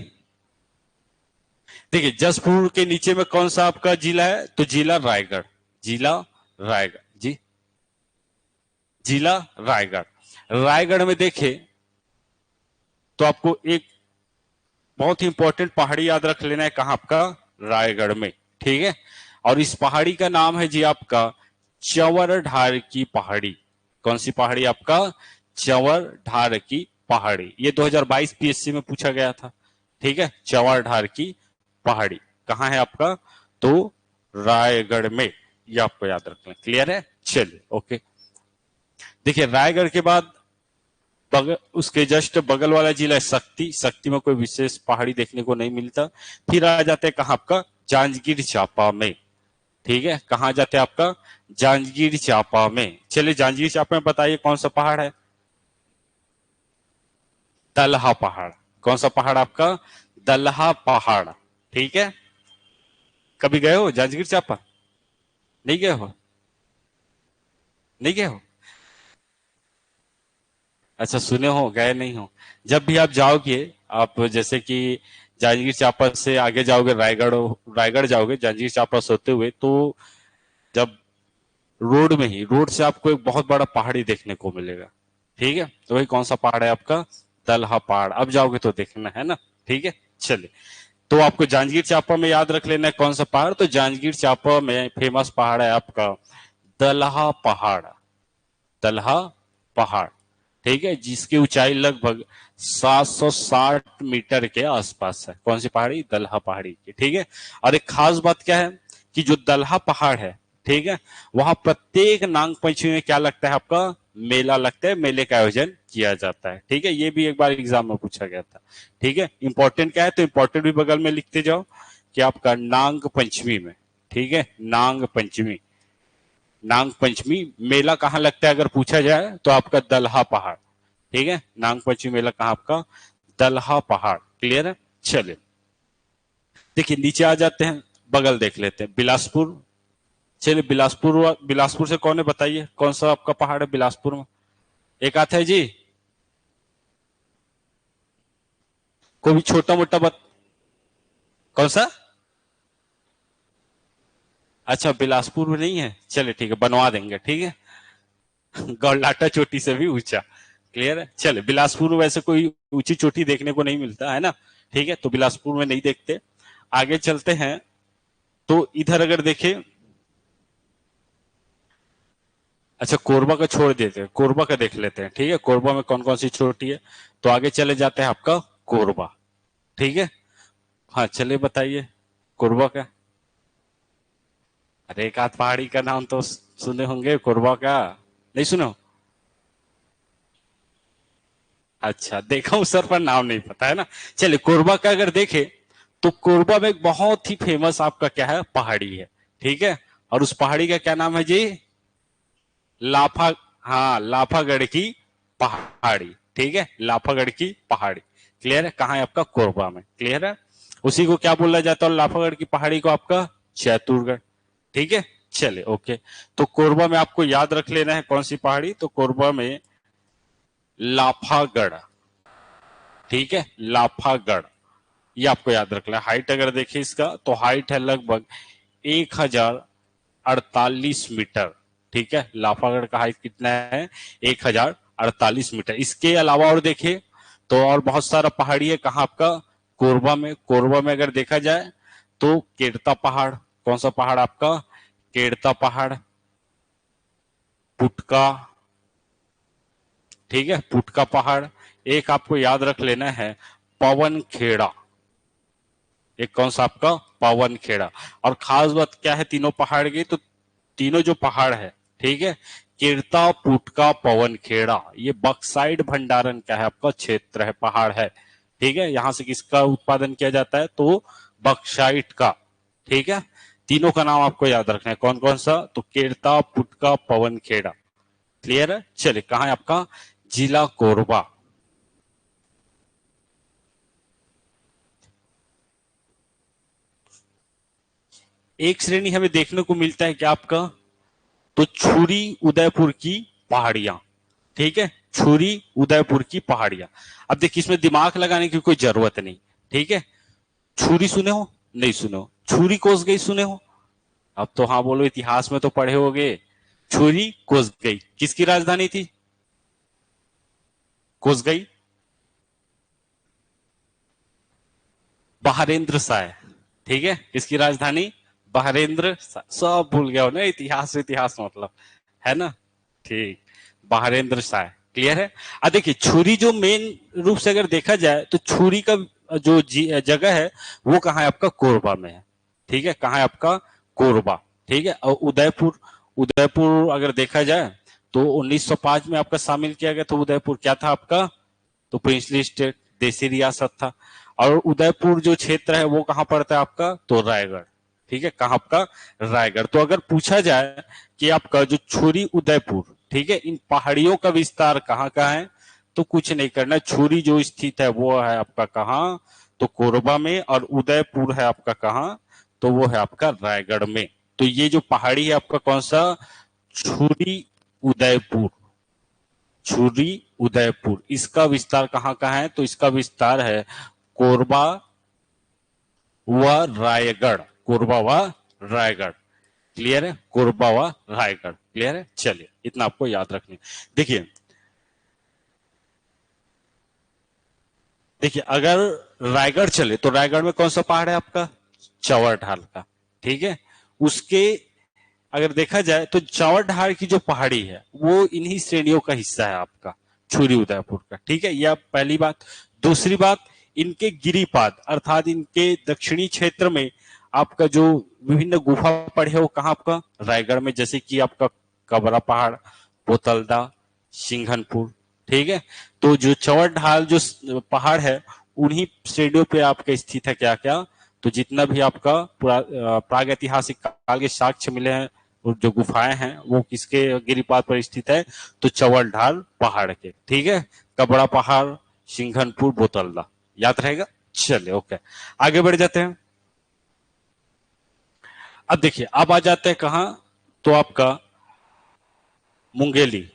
देखिए जसपुर के नीचे में कौन सा आपका जिला है? तो जिला रायगढ़। जिला रायगढ़ जी, जिला रायगढ़। रायगढ़ में देखे तो आपको एक बहुत ही इंपॉर्टेंट पहाड़ी याद रख लेना है। कहां आपका? रायगढ़ में। ठीक है, और इस पहाड़ी का नाम है जी आपका चंवर ढार की पहाड़ी। कौन सी पहाड़ी आपका? चंवर ढार की पहाड़ी। ये 2022 पीएससी में पूछा गया था। ठीक है, चंवर ढार की पहाड़ी कहां है आपका? तो रायगढ़ में। ये आपको याद रखना। क्लियर है, चलिए ओके। देखिए रायगढ़ के बाद उसके जस्ट बगल वाला जिला है शक्ति। शक्ति में कोई विशेष पहाड़ी देखने को नहीं मिलता। फिर आ जाते हैं कहाँ आपका? जांजगीर चांपा में। ठीक है, कहाँ जाते हैं आपका? जांजगीर चांपा में। चलिए जांजगीर चांपा में बताइए कौन सा पहाड़ है? दलहा पहाड़। कौन सा पहाड़ आपका? दलहा पहाड़। ठीक है, कभी गए हो जांजगीर चांपा? नहीं गए हो? नहीं गए हो? अच्छा सुने हो, गए नहीं हो। जब भी आप जाओगे, आप जैसे कि जांजगीर चांपा से आगे जाओगे रायगढ़, रायगढ़ जाओगे जांजगीर चांपा से होते हुए, तो जब रोड में ही, रोड से आपको एक बहुत बड़ा पहाड़ी देखने को मिलेगा। ठीक है, तो वही कौन सा पहाड़ है आपका? दलहा पहाड़। अब जाओगे तो देखना है ना। ठीक है, चलिए। तो आपको जांजगीर चांपा में याद रख लेना है कौन सा पहाड़? तो जांजगीर चांपा में फेमस पहाड़ है आपका दलहा पहाड़। दलहा पहाड़। ठीक है, जिसकी ऊंचाई लगभग 760 मीटर के आसपास है। कौन सी पहाड़ी? दलहा पहाड़ी की। ठीक है, और एक खास बात क्या है कि जो दलहा पहाड़ है, ठीक है, वहां प्रत्येक नाग पंचमी में क्या लगता है आपका? मेला लगता है, मेले का आयोजन किया जाता है। ठीक है, ये भी एक बार एग्जाम में पूछा गया था। ठीक है, इंपॉर्टेंट क्या है? तो इंपॉर्टेंट भी बगल में लिखते जाओ कि आपका नाग पंचमी में। ठीक है, नाग पंचमी, नाग पंचमी मेला कहाँ लगता है अगर पूछा जाए तो आपका दलहा पहाड़। ठीक है, नाग पंचमी मेला कहाँ आपका? दलहा पहाड़। क्लियर है, चलिए। देखिए नीचे आ जाते हैं, बगल देख लेते हैं बिलासपुर। चलिए बिलासपुर, बिलासपुर से कौन है बताइए, कौन सा आपका पहाड़ है बिलासपुर में? एक आता है जी, कोई भी छोटा मोटा कौन सा? अच्छा बिलासपुर में नहीं है, चलिए ठीक है, बनवा देंगे। ठीक है, गौलाटा चोटी से भी ऊंचा। क्लियर है, चले। बिलासपुर में वैसे कोई ऊंची चोटी देखने को नहीं मिलता है ना। ठीक है, तो बिलासपुर में नहीं देखते। आगे चलते हैं, तो इधर अगर देखें, अच्छा कोरबा का छोड़ देते हैं, कोरबा का देख लेते हैं। ठीक है, कोरबा में कौन कौन सी चोटी है? तो आगे चले जाते हैं आपका कोरबा। ठीक है, हाँ चलिए बताइए कोरबा का। अरे एक आध पहाड़ी का नाम तो सुने होंगे कोरबा का। नहीं सुने हो? अच्छा, देखा हूं सर, पर नाम नहीं पता है ना। चलिए, कोरबा का अगर देखे तो कोरबा में एक बहुत ही फेमस आपका क्या है, पहाड़ी है। ठीक है, और उस पहाड़ी का क्या नाम है जी? लाफा। हाँ, लाफागढ़ की पहाड़ी। ठीक है, लाफागढ़ की पहाड़ी। क्लियर है? कहाँ है आपका? कोरबा में। क्लियर है? उसी को क्या बोला जाता है? लाफागढ़ की पहाड़ी को आपका चैतुरगढ़। ठीक है, चले ओके। तो कोरबा में आपको याद रख लेना है कौन सी पहाड़ी, तो कोरबा में लाफागढ़। ठीक है, लाफागढ़, ये आपको याद रखना है। हाइट अगर देखिए इसका, तो हाइट है लगभग 1048 मीटर। ठीक है, लाफागढ़ का हाइट कितना है? 1048 मीटर। इसके अलावा और देखिए तो और बहुत सारा पहाड़ी है। कहाँ आपका? कोरबा में। कोरबा में अगर देखा जाए तो केरता पहाड़। कौन सा पहाड़ आपका? केरता पहाड़। पुटका। ठीक है, पुटका पहाड़। एक आपको याद रख लेना है, पवन खेड़ा। एक कौन सा आपका? पवन खेड़ा। और खास बात क्या है तीनों पहाड़ की, तो तीनों जो पहाड़ है, ठीक है, किरता, पुटका, पवन खेड़ा, ये बक्साइड भंडारण का है आपका क्षेत्र है, पहाड़ है। ठीक है, यहां से किसका उत्पादन किया जाता है? तो बक्साइट का। ठीक है, तीनों का नाम आपको याद रखना है। कौन कौन सा? तो केरता, पुटका, पवन खेड़ा। क्लियर है? चलिए, कहा है आपका? जिला कोरबा। एक श्रेणी हमें देखने को मिलता है क्या आपका? तो छुरी उदयपुर की पहाड़ियां। ठीक है, छुरी उदयपुर की पहाड़ियां। अब देखिए, इसमें दिमाग लगाने की कोई जरूरत नहीं। ठीक है, छुरी सुने हो? नहीं सुने हो? छुरी कोस गई सुने हो? अब तो हाँ बोलो, इतिहास में तो पढ़े होगे। छुरी कोस गई किसकी राजधानी थी? कोस गई बहारेंद्र शाह। ठीक है, किसकी राजधानी? बहारेंद्र शाह। सब भूल गया हो ना, इतिहास इतिहास मतलब, है ना? ठीक, बहारेंद्र शाह। क्लियर है? देखिए, छुरी जो मेन रूप से अगर देखा जाए तो छुरी का जो जगह है वो कहाँ है आपका? कोरबा में है। ठीक है, कहाँ है आपका? कोरबा। ठीक है, और उदयपुर, उदयपुर अगर देखा जाए तो 1905 में आपका शामिल किया गया। तो उदयपुर क्या था आपका? तो प्रिंसली स्टेट, देसी रियासत था। और उदयपुर जो क्षेत्र है वो कहाँ पड़ता है आपका? तो रायगढ़। ठीक है, कहाँ आपका? रायगढ़। तो अगर पूछा जाए कि आपका जो छुरी उदयपुर, ठीक है, इन पहाड़ियों का विस्तार कहाँ कहाँ है, तो कुछ नहीं करना। छुरी जो स्थित है वो है आपका कहाँ? तो कोरबा में। और उदयपुर है आपका कहाँ? तो वो है आपका रायगढ़ में। तो ये जो पहाड़ी है आपका कौन सा? छुरी उदयपुर। छुरी उदयपुर, इसका विस्तार कहाँ का है? तो इसका विस्तार है कोरबा व रायगढ़। कोरबा व रायगढ़। क्लियर है? कोरबा व रायगढ़। क्लियर है? चलिए, इतना आपको याद रखने। देखिए, देखिए अगर रायगढ़ चले तो रायगढ़ में कौन सा पहाड़ है आपका? चौवर ढाल का। ठीक है, उसके अगर देखा जाए तो चौवर ढाल की जो पहाड़ी है वो इन्हीं श्रेणियों का हिस्सा है आपका, छुरी उदयपुर का। ठीक है, यह पहली बात। दूसरी बात, इनके गिरिपाद अर्थात इनके दक्षिणी क्षेत्र में आपका जो विभिन्न गुफा पड़े हैं वो कहाँ आपका? रायगढ़ में। जैसे कि आपका कबरा पहाड़, बोतलदा, सिंघनपुर। ठीक है, तो जो चौवर ढाल जो पहाड़ है उन्हीं श्रेणियों पे आपका स्थित है क्या क्या? तो जितना भी आपका प्राग ऐतिहासिक काल के साक्ष्य मिले हैं और जो गुफाएं हैं वो किसके गिरिपाद पर स्थित है? तो चौवर ढाल पहाड़ के। ठीक है, कबड़ा पहाड़, सिंघनपुर, बोतलदा। याद रहेगा? चलिए ओके, आगे बढ़ जाते हैं। अब देखिए, अब आ जाते हैं कहाँ? तो आपका मुंगेली।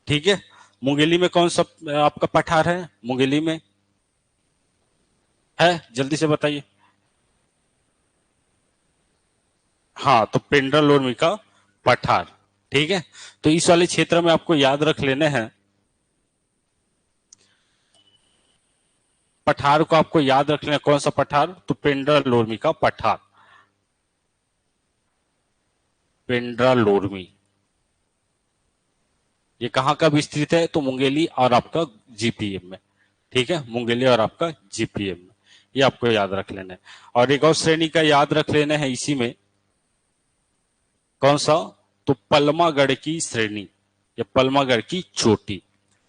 ठीक है, मुंगेली में कौन सा आपका पठार है? मुंगेली में है, जल्दी से बताइए। हाँ, तो पेंड्रा लोरमी का पठार। ठीक है, तो इस वाले क्षेत्र में आपको याद रख लेने हैं, पठार को आपको याद रख लेना। कौन सा पठार? तो पेंड्रा लोरमी का पठार। पेंड्रा लोरमी, ये कहाँ का विस्तृत है? तो मुंगेली और आपका जीपीएम में। ठीक है, मुंगेली और आपका जीपीएम में, ये आपको याद रख लेना है। और एक और श्रेणी का याद रख लेना है इसी में, कौन सा? तो पलमागढ़ की श्रेणी। ये पलमागढ़ की चोटी,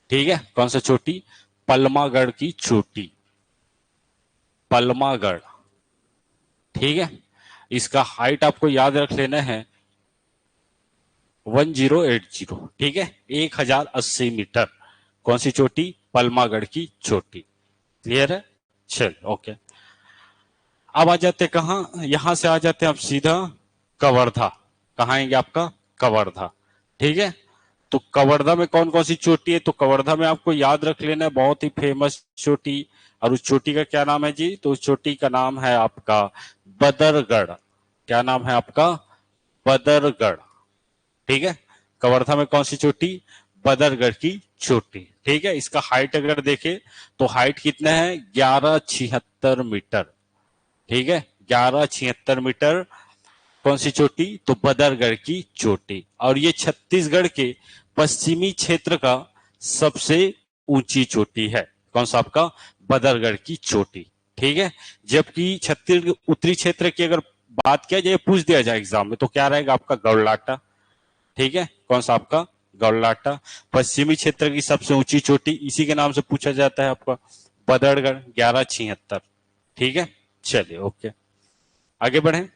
ठीक है। कौन सा चोटी? पलमागढ़ की चोटी, पलमागढ़, ठीक है। इसका हाइट आपको याद रख लेना है 1080, ठीक है, 1080 मीटर। कौन सी चोटी? पलमागढ़ की चोटी। क्लियर है? चल ओके। अब आ जाते कहां? यहां से आ जाते हैं अब सीधा कवर्धा। कहां आएंगे आपका? कवर्धा, ठीक है। तो कवर्धा में कौन कौन सी चोटी है? तो कवर्धा में आपको याद रख लेना है बहुत ही फेमस चोटी, और उस चोटी का क्या नाम है जी? तो उस चोटी का नाम है आपका बदरगढ़। क्या नाम है आपका? बदरगढ़, ठीक है। कवर्धा में कौन सी चोटी? बदरगढ़ की चोटी, ठीक है। इसका हाइट अगर देखें तो हाइट कितना है? 1176 मीटर, ठीक है, 1176 मीटर। कौन सी चोटी? तो बदरगढ़ की चोटी। और ये छत्तीसगढ़ के पश्चिमी क्षेत्र का सबसे ऊंची चोटी है। कौन सा आपका? बदरगढ़ की चोटी, ठीक है। जबकि छत्तीसगढ़ उत्तरी क्षेत्र की अगर बात किया जाए, पूछ दिया जाए एग्जाम में, तो क्या रहेगा आपका? गौरलाटा, ठीक है। कौन सा आपका? गौरलाटा। पश्चिमी क्षेत्र की सबसे ऊंची चोटी इसी के नाम से पूछा जाता है आपका, बदरगढ़, 1176, ठीक है। चलिए ओके, आगे बढ़े।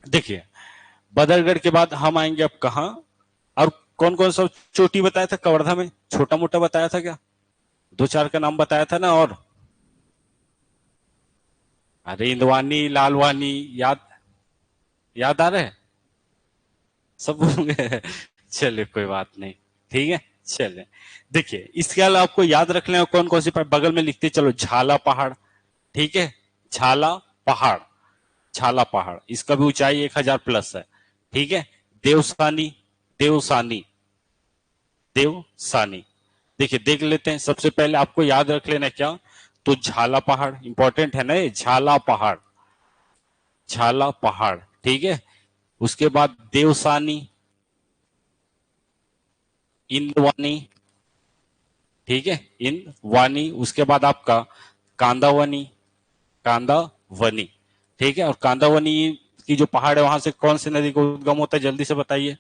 देखिए बदरगढ़ के बाद हम आएंगे अब कहा? और कौन कौन सा चोटी बताया था कवर्धा में? छोटा मोटा बताया था क्या? दो चार का नाम बताया था ना। और अरे इंदवानी, लालवानी, याद याद आ रहे हैं सब? भूल गए? चलिए कोई बात नहीं, ठीक है। चलिए देखिए, इसके अलावा आपको याद रख लें कौन कौन सी बगल में लिखते चलो। झाला पहाड़, ठीक है, झाला पहाड़, झाला पहाड़, इसका भी ऊंचाई 1000 प्लस है, ठीक है। देवसानी, देवसानी, देवसानी, देखिए देख लेते हैं। सबसे पहले आपको याद रख लेना क्या? तो झाला पहाड़ इंपॉर्टेंट है ना, ये झाला पहाड़, झाला पहाड़, ठीक है। उसके बाद देवसानी, इंदवानी, ठीक है, इंदवानी। उसके बाद आपका कांदावनी, कांदावनी, ठीक है। और कांदावनी की जो पहाड़ है वहां से कौन सी नदी को उद्गम होता है? जल्दी से बताइए।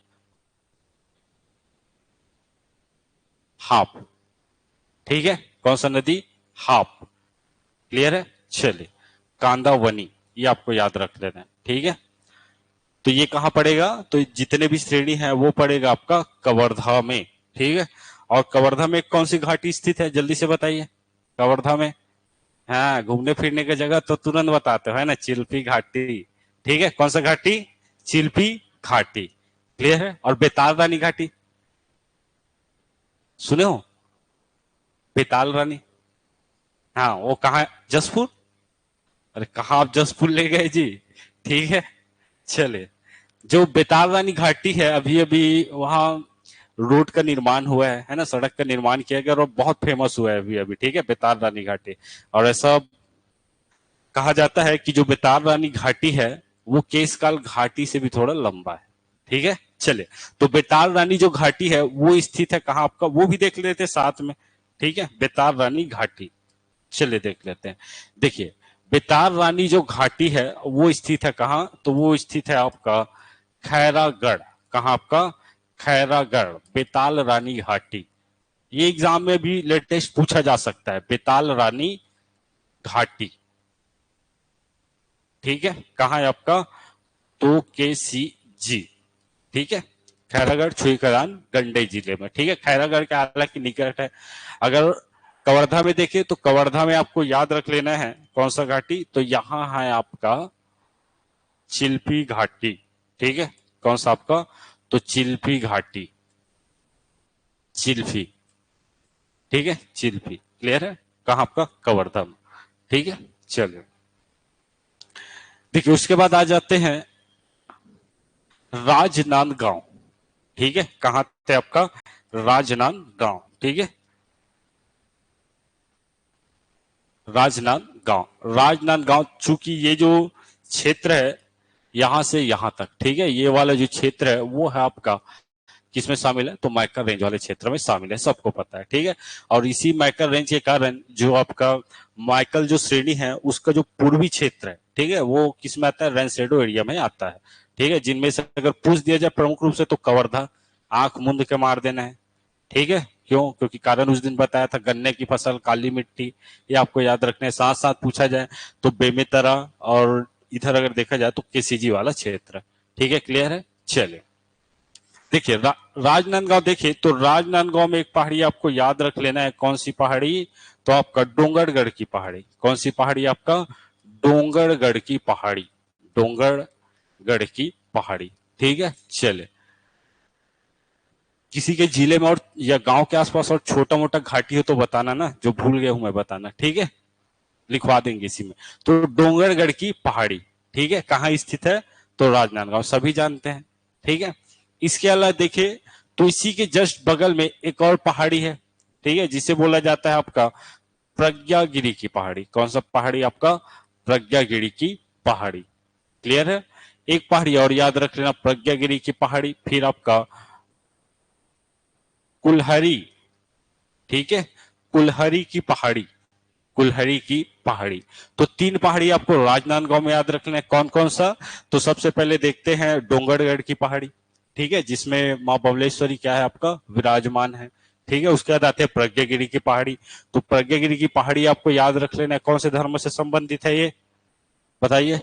हाप, ठीक है। कौन सा नदी? हाप, क्लियर है। चलिए कांदावनी, ये आपको याद रख लेना है, ठीक है। तो ये कहां पड़ेगा? तो जितने भी श्रेणी है वो पड़ेगा आपका कवर्धा में, ठीक है। और कवर्धा में कौन सी घाटी स्थित है? जल्दी से बताइए। कवर्धा में, हाँ, घूमने फिरने की जगह तो तुरंत बताते हो है ना, चिल्पी घाटी, ठीक है। कौन सा घाटी? चिल्पी घाटी, क्लियर है। और बेताल रानी घाटी सुने हो? बेताल रानी, हाँ, वो कहा है? जसपुर। अरे कहा आप जसपुर ले गए जी, ठीक है। चले, जो बेताल रानी घाटी है, अभी अभी वहां रोड का निर्माण हुआ है ना, सड़क का निर्माण किया गया और बहुत फेमस हुआ है अभी अभी, ठीक है, बेताल रानी घाटी। और ऐसा कहा जाता है कि जो बेताल रानी घाटी है वो केशकाल घाटी से भी थोड़ा लंबा है, ठीक है। चले, तो बेताल रानी जो घाटी है वो स्थित है कहाँ आपका? वो भी देख लेते साथ में, ठीक है, बेताल रानी घाटी। चलिए देख लेते हैं। देखिए बेताल रानी जो घाटी है वो स्थित है कहाँ? तो वो स्थित है आपका खैरागढ़। कहाँ आपका? खैरागढ़, बेताल रानी घाटी। ये एग्जाम में भी लेटेस्ट पूछा जा सकता है, बेताल रानी घाटी, ठीक है। कहाँ है आपका? तो के सी जी, ठीक है। खैरागढ़ छुईखदान गंडई जिले में, ठीक है। खैरागढ़ के हालांकि निकट है। अगर कवर्धा में देखें तो कवर्धा में आपको याद रख लेना है कौन सा घाटी? तो यहां है आपका चिल्पी घाटी, ठीक है। कौन सा आपका? तो चिल्पी घाटी, चिल्फी, ठीक है, चिल्फी, क्लियर है। कहा आपका? कवर्धा में, ठीक है। चलिए देखिए उसके बाद आ जाते हैं राजनांदगांव, ठीक है। कहां थे आपका? राजनांदगांव, ठीक है, राजनांदगांव। राजनांदगांव चूंकि ये जो क्षेत्र है यहां से यहां तक, ठीक है, ये वाला जो क्षेत्र है वो है आपका किसमें शामिल है? तो मैकर रेंज वाले क्षेत्र में शामिल है, सबको पता है, ठीक है। और इसी मैकर रेंज के कारण जो आपका माइकल जो श्रेणी है उसका जो पूर्वी क्षेत्र है, ठीक है, वो किस में आता है? रेंसेडो एरिया में आता है, ठीक है। जिनमें से अगर पूछ दिया जाए प्रमुख रूप से तो कवर्धा, आंख मूंद के मार देना है, ठीक है। क्यों? क्योंकि कारण उस दिन बताया था, गन्ने की फसल, काली मिट्टी, ये आपको याद रखना है। साथ साथ पूछा जाए तो बेमेतरा, और इधर अगर देखा जाए तो केसीजी वाला क्षेत्र, ठीक है। क्लियर है? चलिए देखिए राजनांदगांव, देखिए तो राजनांदगांव में एक पहाड़ी आपको याद रख लेना है। कौन सी पहाड़ी? तो आपका डोंगरगढ़ की पहाड़ी। कौन सी पहाड़ी आपका? डोंगरगढ़ की पहाड़ी, डोंगरगढ़ की पहाड़ी, ठीक है। चले, किसी के जिले में और या गांव के आसपास और छोटा मोटा घाटी हो तो बताना ना, जो भूल गए हूं मैं बताना, ठीक है। लिखवा देंगे इसी में। तो डोंगरगढ़ की पहाड़ी, ठीक है, कहाँ स्थित है? तो राजनांदगांव, सभी जानते हैं, ठीक है। इसके अलावा देखिए तो इसी के जस्ट बगल में एक और पहाड़ी है, ठीक है, जिसे बोला जाता है आपका प्रज्ञागिरी की पहाड़ी। कौन सा पहाड़ी आपका? प्रज्ञागिरी की पहाड़ी। क्लियर है? एक पहाड़ी और याद रख लेना, प्रज्ञागिरी की पहाड़ी, फिर आपका कुल्हरी, ठीक है, कुल्हरी की पहाड़ी, कुल्हरी की पहाड़ी। तो तीन पहाड़ी आपको राजनांदगांव में याद रखना है। कौन कौन सा? तो सबसे पहले देखते हैं डोंगरगढ़ की पहाड़ी, ठीक है, जिसमें मां बबलेश्वरी क्या है आपका? विराजमान है, ठीक है। उसके बाद आते हैं प्रज्ञागिरी की पहाड़ी। तो प्रज्ञागिरी की पहाड़ी आपको याद रख लेना है। कौन से धर्म से संबंधित है ये? बताइए।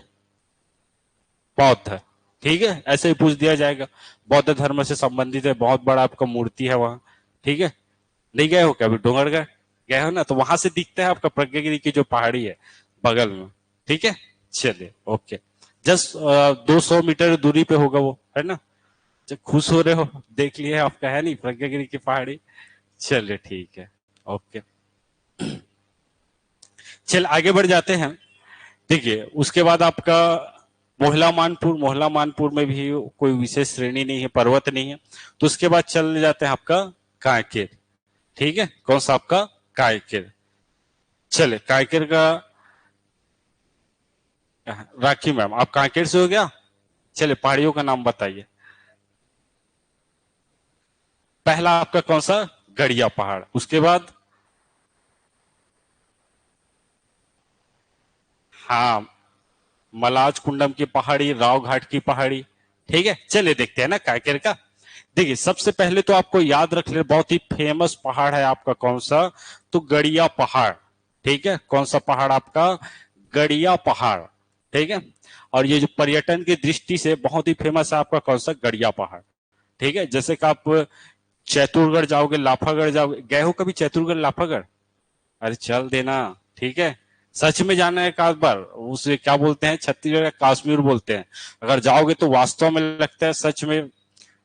बौद्ध है, ठीक है, ऐसे ही पूछ दिया जाएगा। बौद्ध धर्म से संबंधित है, बहुत बड़ा आपका मूर्ति है वहां, ठीक है। नहीं गए हो क्या अभी डोंगरगढ़? गए हो ना, तो वहां से दिखता है आपका प्रज्ञागिरी की जो पहाड़ी है बगल में, ठीक है। चलिए ओके, जस्ट 200 मीटर दूरी पे होगा वो, है ना। जब खुश हो रहे हो, देख लिए आपका, है नहीं प्रज्ञागिरी की पहाड़ी। चलिए ठीक है, ओके। चल आगे बढ़ जाते हैं। देखिए उसके बाद आपका मोहला मानपुर, मोहला मानपुर में भी कोई विशेष श्रेणी नहीं है, पर्वत नहीं है। तो उसके बाद चल जाते हैं आपका कांकेर, ठीक है। कौन सा आपका? कांकेर। चले कांकेर का, राखी मैम आप कांकेर से हो गया। चले पहाड़ियों का नाम बताइए। पहला आपका कौन सा? गड़िया पहाड़। उसके बाद, हाँ, मलाज कुंडम की पहाड़ी, राव घाट की पहाड़ी, ठीक है। चलिए देखते हैं ना कांकेर का। देखिए सबसे पहले तो आपको याद रख ले, बहुत ही फेमस पहाड़ है आपका कौन सा? तो गड़िया पहाड़, ठीक है। कौन सा पहाड़ आपका? गड़िया पहाड़, ठीक है। और ये जो पर्यटन की दृष्टि से बहुत ही फेमस है आपका कौन सा? गड़िया पहाड़, ठीक है। जैसे कि आप चैतुरगढ़ जाओगे, लाफागढ़ जाओगे, गए हो कभी चैतुरगढ़ लाफागढ़? अरे चल देना, ठीक है। सच में जाना है एक आध बार, उसे क्या बोलते हैं छत्तीसगढ़ का कश्मीर बोलते हैं। अगर जाओगे तो वास्तव में लगता है सच में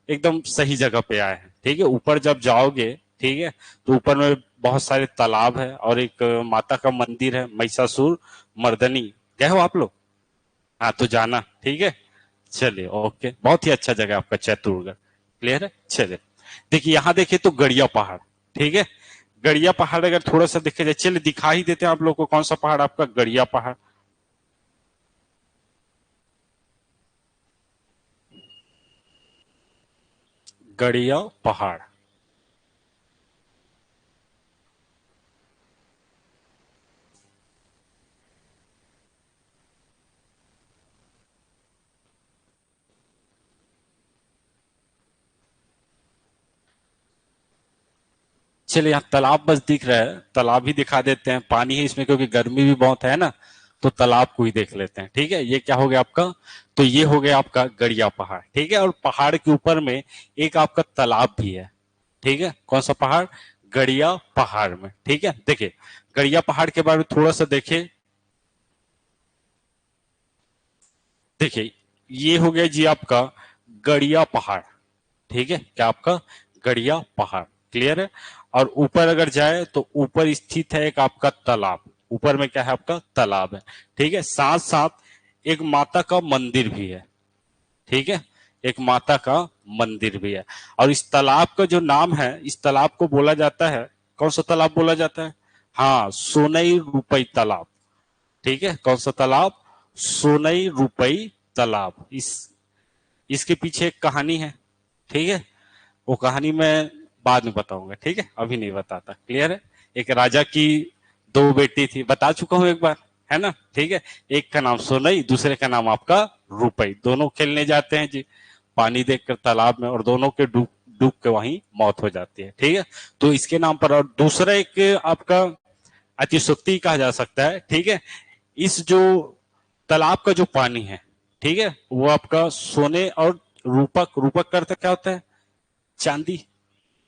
एकदम सही जगह पे आए हैं, ठीक है। ऊपर जब जाओगे, ठीक है, तो ऊपर में बहुत सारे तालाब है और एक माता का मंदिर है, महिषासुर मर्दनी। गए हो आप लोग? हाँ तो जाना, ठीक है। चलिए ओके, बहुत ही अच्छा जगह आपका चैतुरगढ़। क्लियर है? चलिए देखिए यहाँ देखिए तो गड़िया पहाड़, ठीक है। गड़िया पहाड़ अगर थोड़ा सा देखा जाए, चलिए दिखा ही देते हैं आप लोग को कौन सा पहाड़ आपका? गड़िया पहाड़। गड़िया पहाड़, चलिए यहाँ तालाब बस दिख रहा है, तालाब ही दिखा देते हैं, पानी है इसमें क्योंकि गर्मी भी बहुत है ना, तो तालाब को ही देख लेते हैं, ठीक है। ये क्या हो गया आपका? तो ये हो गया आपका गड़िया पहाड़, ठीक है। और पहाड़ के ऊपर में एक आपका तालाब भी है, ठीक है। कौन सा पहाड़? गड़िया पहाड़ में, ठीक है। देखिए गड़िया पहाड़ के बारे में थोड़ा सा देखिए। देखिए ये हो गया जी आपका गड़िया पहाड़, ठीक है। क्या आपका? गड़िया पहाड़। क्लियर है? और ऊपर अगर जाए तो ऊपर स्थित है एक आपका तालाब, ऊपर में क्या है आपका? तालाब है, ठीक है। साथ साथ एक माता का मंदिर भी है, ठीक है। एक माता का मंदिर भी है। और इस तालाब का जो नाम है, इस तालाब को बोला जाता है, कौन सा तालाब बोला जाता है? हाँ, सोनई रुपई तालाब, ठीक है। कौन सा तालाब? सोनई रुपई तालाब। इसके पीछे एक कहानी है, ठीक है। वो कहानी मैं बाद में बताऊंगा, ठीक है, अभी नहीं बताता। क्लियर है? एक राजा की दो बेटी थी, बता चुका हूं एक बार, है ना, ठीक है। एक का नाम सोनई, दूसरे का नाम आपका रुपई। दोनों खेलने जाते हैं जी पानी देखकर तालाब में, और दोनों के डूब के वहीं मौत हो जाती है। ठीक है, तो इसके नाम पर। और दूसरा एक आपका अतिशयोक्ति कहा जा सकता है। ठीक है, इस जो तालाब का जो पानी है, ठीक है, वो आपका सोने और रूपक, रूपक का अर्थ क्या होता है? चांदी,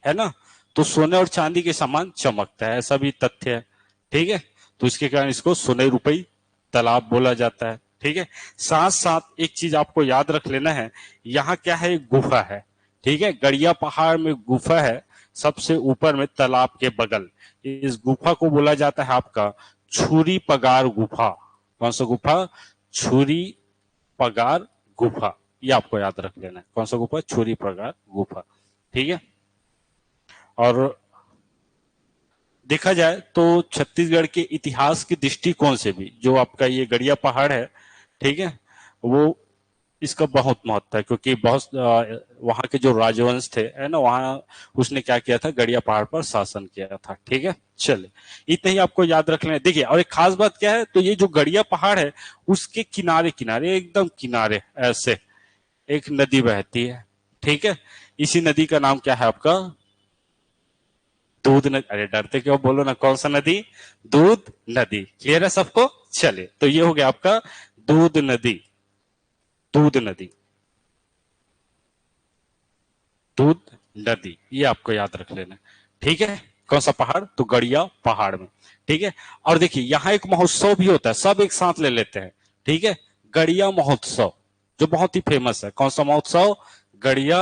है ना। तो सोने और चांदी के समान चमकता है, ऐसा भी तथ्य है। ठीक है, तो इसके कारण इसको सोने रुपई तालाब बोला जाता है। ठीक है, साथ साथ एक चीज आपको याद रख लेना है, यहाँ क्या है? एक गुफा है। ठीक है, गड़िया पहाड़ में गुफा है, सबसे ऊपर में तालाब के बगल। इस गुफा को बोला जाता है आपका छुरी पगार गुफा। कौन सा गुफा? छुरी पगार गुफा, ये आपको याद रख लेना है। कौन सा गुफा? छुरी पगार गुफा। ठीक है, और देखा जाए तो छत्तीसगढ़ के इतिहास के दृष्टिकोण से भी जो आपका ये गड़िया पहाड़ है, ठीक है, वो इसका बहुत महत्व है, क्योंकि बहुत वहां के जो राजवंश थे, है ना, वहां उसने क्या किया था? गड़िया पहाड़ पर शासन किया था। ठीक है, चले, इतना ही आपको याद रख लेना। देखिए, और एक खास बात क्या है, तो ये जो गड़िया पहाड़ है उसके किनारे किनारे, एकदम किनारे ऐसे एक नदी बहती है। ठीक है, इसी नदी का नाम क्या है आपका? दूध नदी। अरे डरते क्यों, बोलो ना, कौन सा नदी? दूध नदी। क्लियर है सबको? चले, तो ये हो गया आपका दूध नदी। दूध नदी, दूध नदी, ये आपको याद रख लेना। ठीक है, कौन सा पहाड़? तो गड़िया पहाड़ में। ठीक है, और देखिए यहाँ एक महोत्सव भी होता है, सब एक साथ ले लेते हैं। ठीक है, गड़िया महोत्सव, जो बहुत ही फेमस है। कौन सा महोत्सव? गड़िया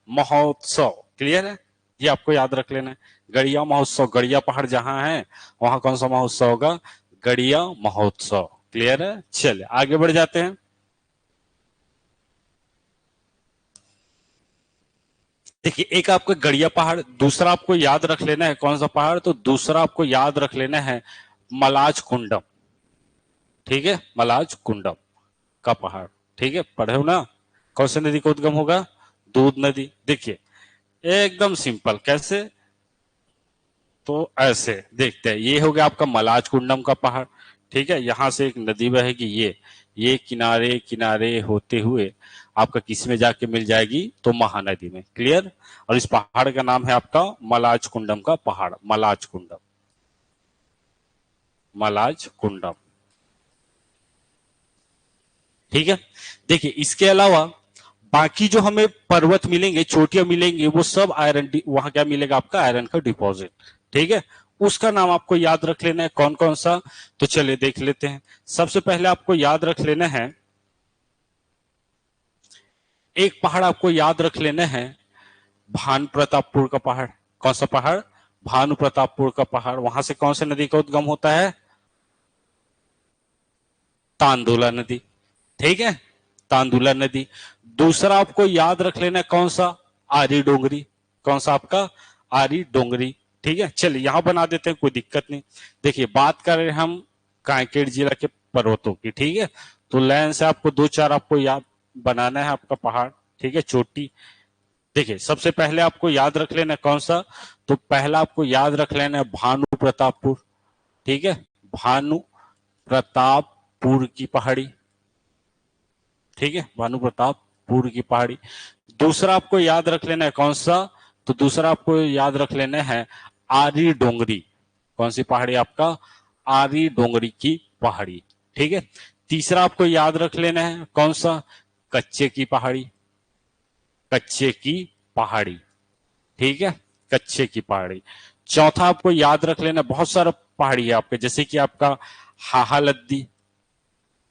महोत्सव। क्लियर है, ये आपको याद रख लेना है। गड़िया महोत्सव, गड़िया पहाड़ जहां है वहां कौन सा महोत्सव होगा? गड़िया महोत्सव। क्लियर है, चलिए आगे बढ़ जाते हैं। देखिए, एक आपका गड़िया पहाड़, दूसरा आपको याद रख लेना है कौन सा पहाड़? तो दूसरा आपको याद रख लेना है मलाज कुंडम। ठीक है, मलाज कुंडम का पहाड़। ठीक है, पढ़े हो ना? कौन सी नदी का उद्गम होगा? दूध नदी। देखिए एकदम सिंपल, कैसे? तो ऐसे देखते हैं, ये हो गया आपका मलाज कुंडम का पहाड़। ठीक है, यहां से एक नदी बहेगी, ये किनारे किनारे होते हुए आपका किस में जाके मिल जाएगी? तो महानदी में। क्लियर, और इस पहाड़ का नाम है आपका मलाज कुंडम का पहाड़। मलाज कुंडम, मलाज कुंडम। ठीक है, देखिए इसके अलावा बाकी जो हमें पर्वत मिलेंगे, चोटियां मिलेंगी, वो सब आयरन, वहां क्या मिलेगा आपका? आयरन का डिपॉजिट। ठीक है, उसका नाम आपको याद रख लेना है, कौन कौन सा? तो चलिए देख लेते हैं। सबसे पहले आपको याद रख लेना है, एक पहाड़ आपको याद रख लेना है, भानु प्रतापपुर का पहाड़। कौन सा पहाड़? भानु प्रतापपुर का पहाड़। वहां से कौन सी नदी का उद्गम होता है? तांदुला नदी। ठीक है, तांदुला नदी। दूसरा आपको याद रख लेना है कौन सा? आरी डोंगरी। कौन सा आपका? आरी डोंगरी। ठीक है, चलिए यहां बना देते हैं, कोई दिक्कत नहीं। देखिए बात कर रहे हैं हम कांकेर जिला के पर्वतों की। ठीक है, तो लाइन से आपको दो चार आपको याद बनाना है आपका पहाड़। ठीक है, चोटी। देखिए सबसे पहले आपको याद रख लेना है कौन सा? तो पहला आपको याद रख लेना है भानु प्रतापपुर। ठीक है, भानु प्रतापपुर की पहाड़ी। ठीक है, भानु प्रतापपुर की पहाड़ी। दूसरा आपको याद रख लेना है कौन सा? तो दूसरा आपको याद रख लेना है आरी डोंगरी। कौन सी पहाड़ी आपका? आरी डोंगरी की पहाड़ी। ठीक है, तीसरा आपको याद रख लेना है कौन सा? कच्चे की पहाड़ी। कच्चे की पहाड़ी। ठीक है, कच्चे की पहाड़ी। चौथा आपको याद रख लेना, बहुत सारा पहाड़ी है आपके, जैसे कि आपका हाहा लद्दी।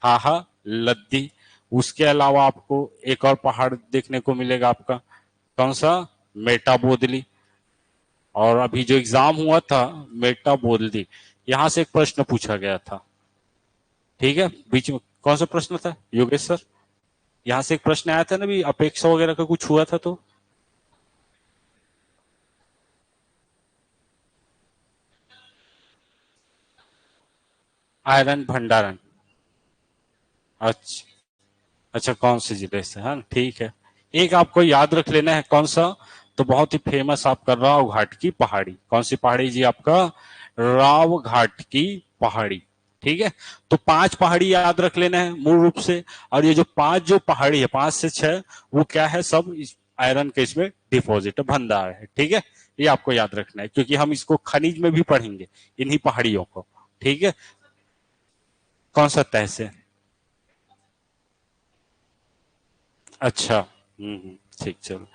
हाहा लद्दी। उसके अलावा आपको एक और पहाड़ देखने को मिलेगा आपका, कौन सा? मेटा बोदली। और अभी जो एग्जाम हुआ था मेटा बोदली, यहां से एक प्रश्न पूछा गया था। ठीक है, बीच में कौन सा प्रश्न था योगेश सर? यहां से एक प्रश्न आया था ना भी, अपेक्षा वगैरह का कुछ हुआ था तो? आयरन भंडारण। अच्छा, अच्छा कौन से जिले से? हाँ ठीक है, एक आपको याद रख लेना है कौन सा? तो बहुत ही फेमस आपका राव घाट की पहाड़ी। कौन सी पहाड़ी जी आपका? राव घाट की पहाड़ी। ठीक है, तो पांच पहाड़ी याद रख लेना है मूल रूप से। और ये जो पांच जो पहाड़ी है, पांच से छह, वो क्या है? सब आयरन का इसमें डिपॉजिट भंडार है। ठीक है, ये आपको याद रखना है क्योंकि हम इसको खनिज में भी पढ़ेंगे, इन्हीं पहाड़ियों को। ठीक है, कौन सा तह से? अच्छा, ठीक, चलो।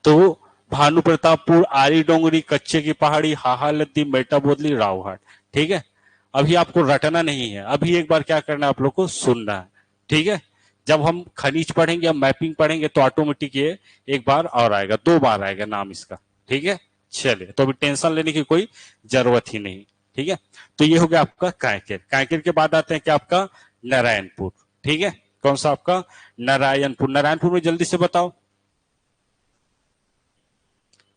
तो भानु प्रतापपुर, आरी डोंगरी, कच्चे की पहाड़ी, हाहा लद्दी, मेटा बोदली, रावघाट। ठीक है, अभी आपको रटना नहीं है, अभी एक बार क्या करना है आप लोग को सुनना है। ठीक है, जब हम खनिज पढ़ेंगे या मैपिंग पढ़ेंगे तो ऑटोमेटिक ये एक बार और आएगा, दो बार आएगा नाम इसका। ठीक है, चलिए, तो अभी टेंशन लेने की कोई जरूरत ही नहीं। ठीक है, तो ये हो गया आपका कांकेर। कांकेर के बाद आते हैं क्या आपका नारायणपुर। ठीक है, कौन सा आपका नारायणपुर। नारायणपुर में जल्दी से बताओ,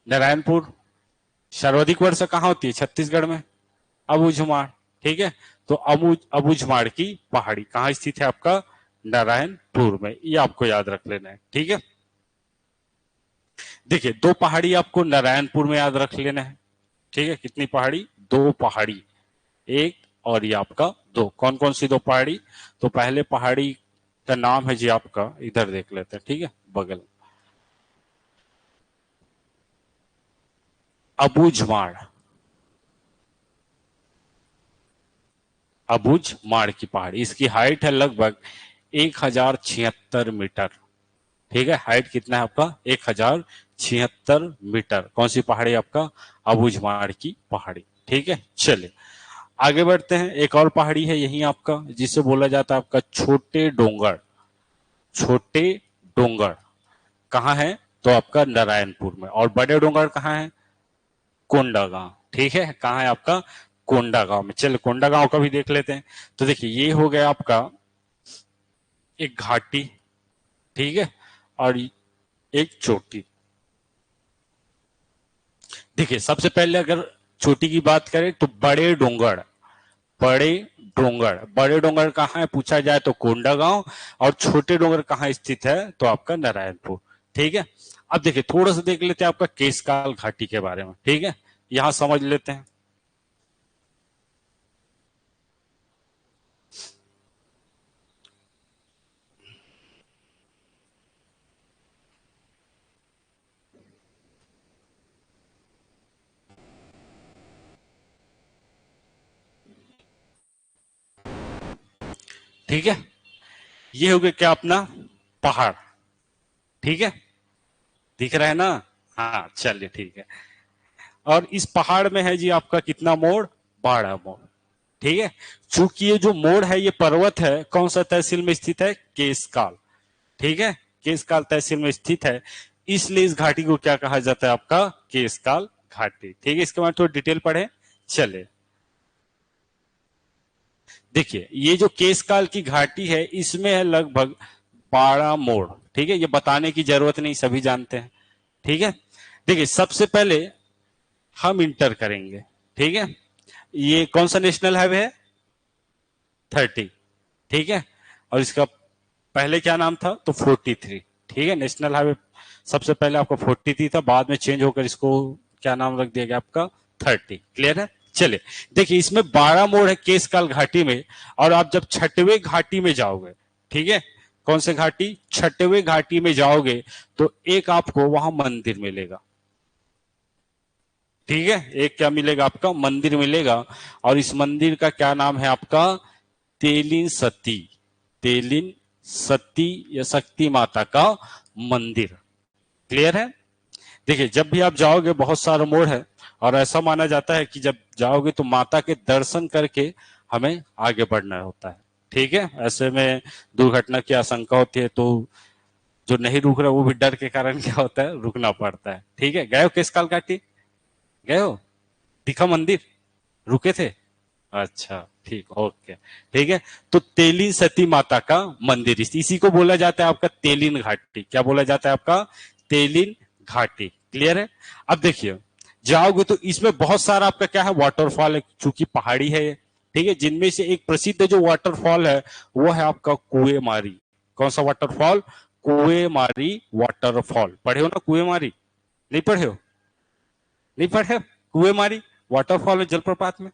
नारायणपुर सर्वाधिक वर्षा कहाँ होती है? छत्तीसगढ़ में, अबूझमाड़। ठीक है, तो अबूझमाड़ की पहाड़ी कहाँ स्थित है? आपका नारायणपुर में, ये आपको याद रख लेना है। ठीक है, देखिए दो पहाड़ी आपको नारायणपुर में याद रख लेना है। ठीक है, कितनी पहाड़ी? दो पहाड़ी, एक और ये आपका दो। कौन कौन सी दो पहाड़ी? तो पहले पहाड़ी का नाम है जी आपका, इधर देख लेते हैं। ठीक है, बगल, अबूझमाड़। अबूझमाड़ की पहाड़ी, इसकी हाइट है लगभग 1076 मीटर। ठीक है, हाइट कितना है आपका? 1076 मीटर। कौन सी पहाड़ी? आपका अबूझमाड़ की पहाड़ी। ठीक है, चलिए आगे बढ़ते हैं। एक और पहाड़ी है यही आपका, जिसे बोला जाता है आपका छोटे डोंगर। छोटे डोंगर कहाँ है? तो आपका नारायणपुर में। और बड़े डोंगर कहाँ है? कोंडागांव। ठीक है, कहाँ है आपका? कोंडागांव में। चलो कोंडागांव का भी देख लेते हैं। तो देखिए ये हो गया आपका एक घाटी, ठीक है, और एक चोटी। देखिए सबसे पहले अगर चोटी की बात करें तो बड़े डोंगर, बड़े डोंगर, बड़े डोंगर कहाँ है पूछा जाए तो कोंडागांव। और छोटे डोंगर कहाँ स्थित है? तो आपका नारायणपुर। ठीक है, अब देखिए थोड़ा सा देख लेते हैं आपका केशकाल घाटी के बारे में। ठीक है, यहां समझ लेते हैं। ठीक है, ये हो गया क्या अपना पहाड़। ठीक है, दिख रहा है ना? हाँ चलिए ठीक है। और इस पहाड़ में है जी आपका कितना मोड़? 12 मोड़। ठीक है, चूंकि ये जो मोड़ है ये पर्वत है, कौन सा तहसील में स्थित है? केशकाल। ठीक है, केशकाल तहसील में स्थित है, इसलिए इस घाटी को क्या कहा जाता है? आपका केशकाल घाटी। ठीक है, इसके बाद थोड़ी डिटेल पढ़े। चले देखिए ये जो केशकाल की घाटी है इसमें है लगभग 12 मोड़। ठीक है, ये बताने की जरूरत नहीं, सभी जानते हैं। ठीक है, देखिए सबसे पहले हम इंटर करेंगे। ठीक है, ये कौन सा नेशनल हाईवे है? 30। ठीक है, और इसका पहले क्या नाम था? तो 43। ठीक है, नेशनल हाईवे सबसे पहले आपका 43 था, बाद में चेंज होकर इसको क्या नाम रख दिया गया? आपका 30। क्लियर है? चलिए देखिए इसमें 12 मोड़ है केशकाल घाटी में। और आप जब छठवें घाटी में जाओगे, ठीक है, कौन से घाटी? छठवें घाटी में जाओगे तो एक आपको वहां मंदिर मिलेगा। ठीक है, एक क्या मिलेगा? आपका मंदिर मिलेगा। और इस मंदिर का क्या नाम है? आपका तेलिन सती। तेलिन सती या शक्ति माता का मंदिर। क्लियर है? देखिए जब भी आप जाओगे बहुत सारा मोड़ है, और ऐसा माना जाता है कि जब जाओगे तो माता के दर्शन करके हमें आगे बढ़ना होता है। ठीक है, ऐसे में दुर्घटना की आशंका होती है, तो जो नहीं रुक रहा वो भी डर के कारण क्या होता है? रुकना पड़ता है। ठीक है, गए हो केशकाल घाटी? गए हो? दिखा मंदिर? रुके थे? अच्छा ठीक, ओके। ठीक है, तो तेलिन सती माता का मंदिर, इसी को बोला जाता है आपका तेलिन घाटी। क्या बोला जाता है? आपका तेलिन घाटी। क्लियर है? अब देखिए जाओगे तो इसमें बहुत सारा आपका क्या है? वाटरफॉल है, चूंकि पहाड़ी है ये। ठीक है, जिनमें से एक प्रसिद्ध जो वाटरफॉल है वो है आपका कुएं मारी। कौन सा वाटरफॉल? कुएं मारी वाटरफॉल। पढ़े हो ना कुएं मारी? नहीं पढ़े हो? नहीं पढ़े? कुएं मारी वाटरफॉल है जलप्रपात में,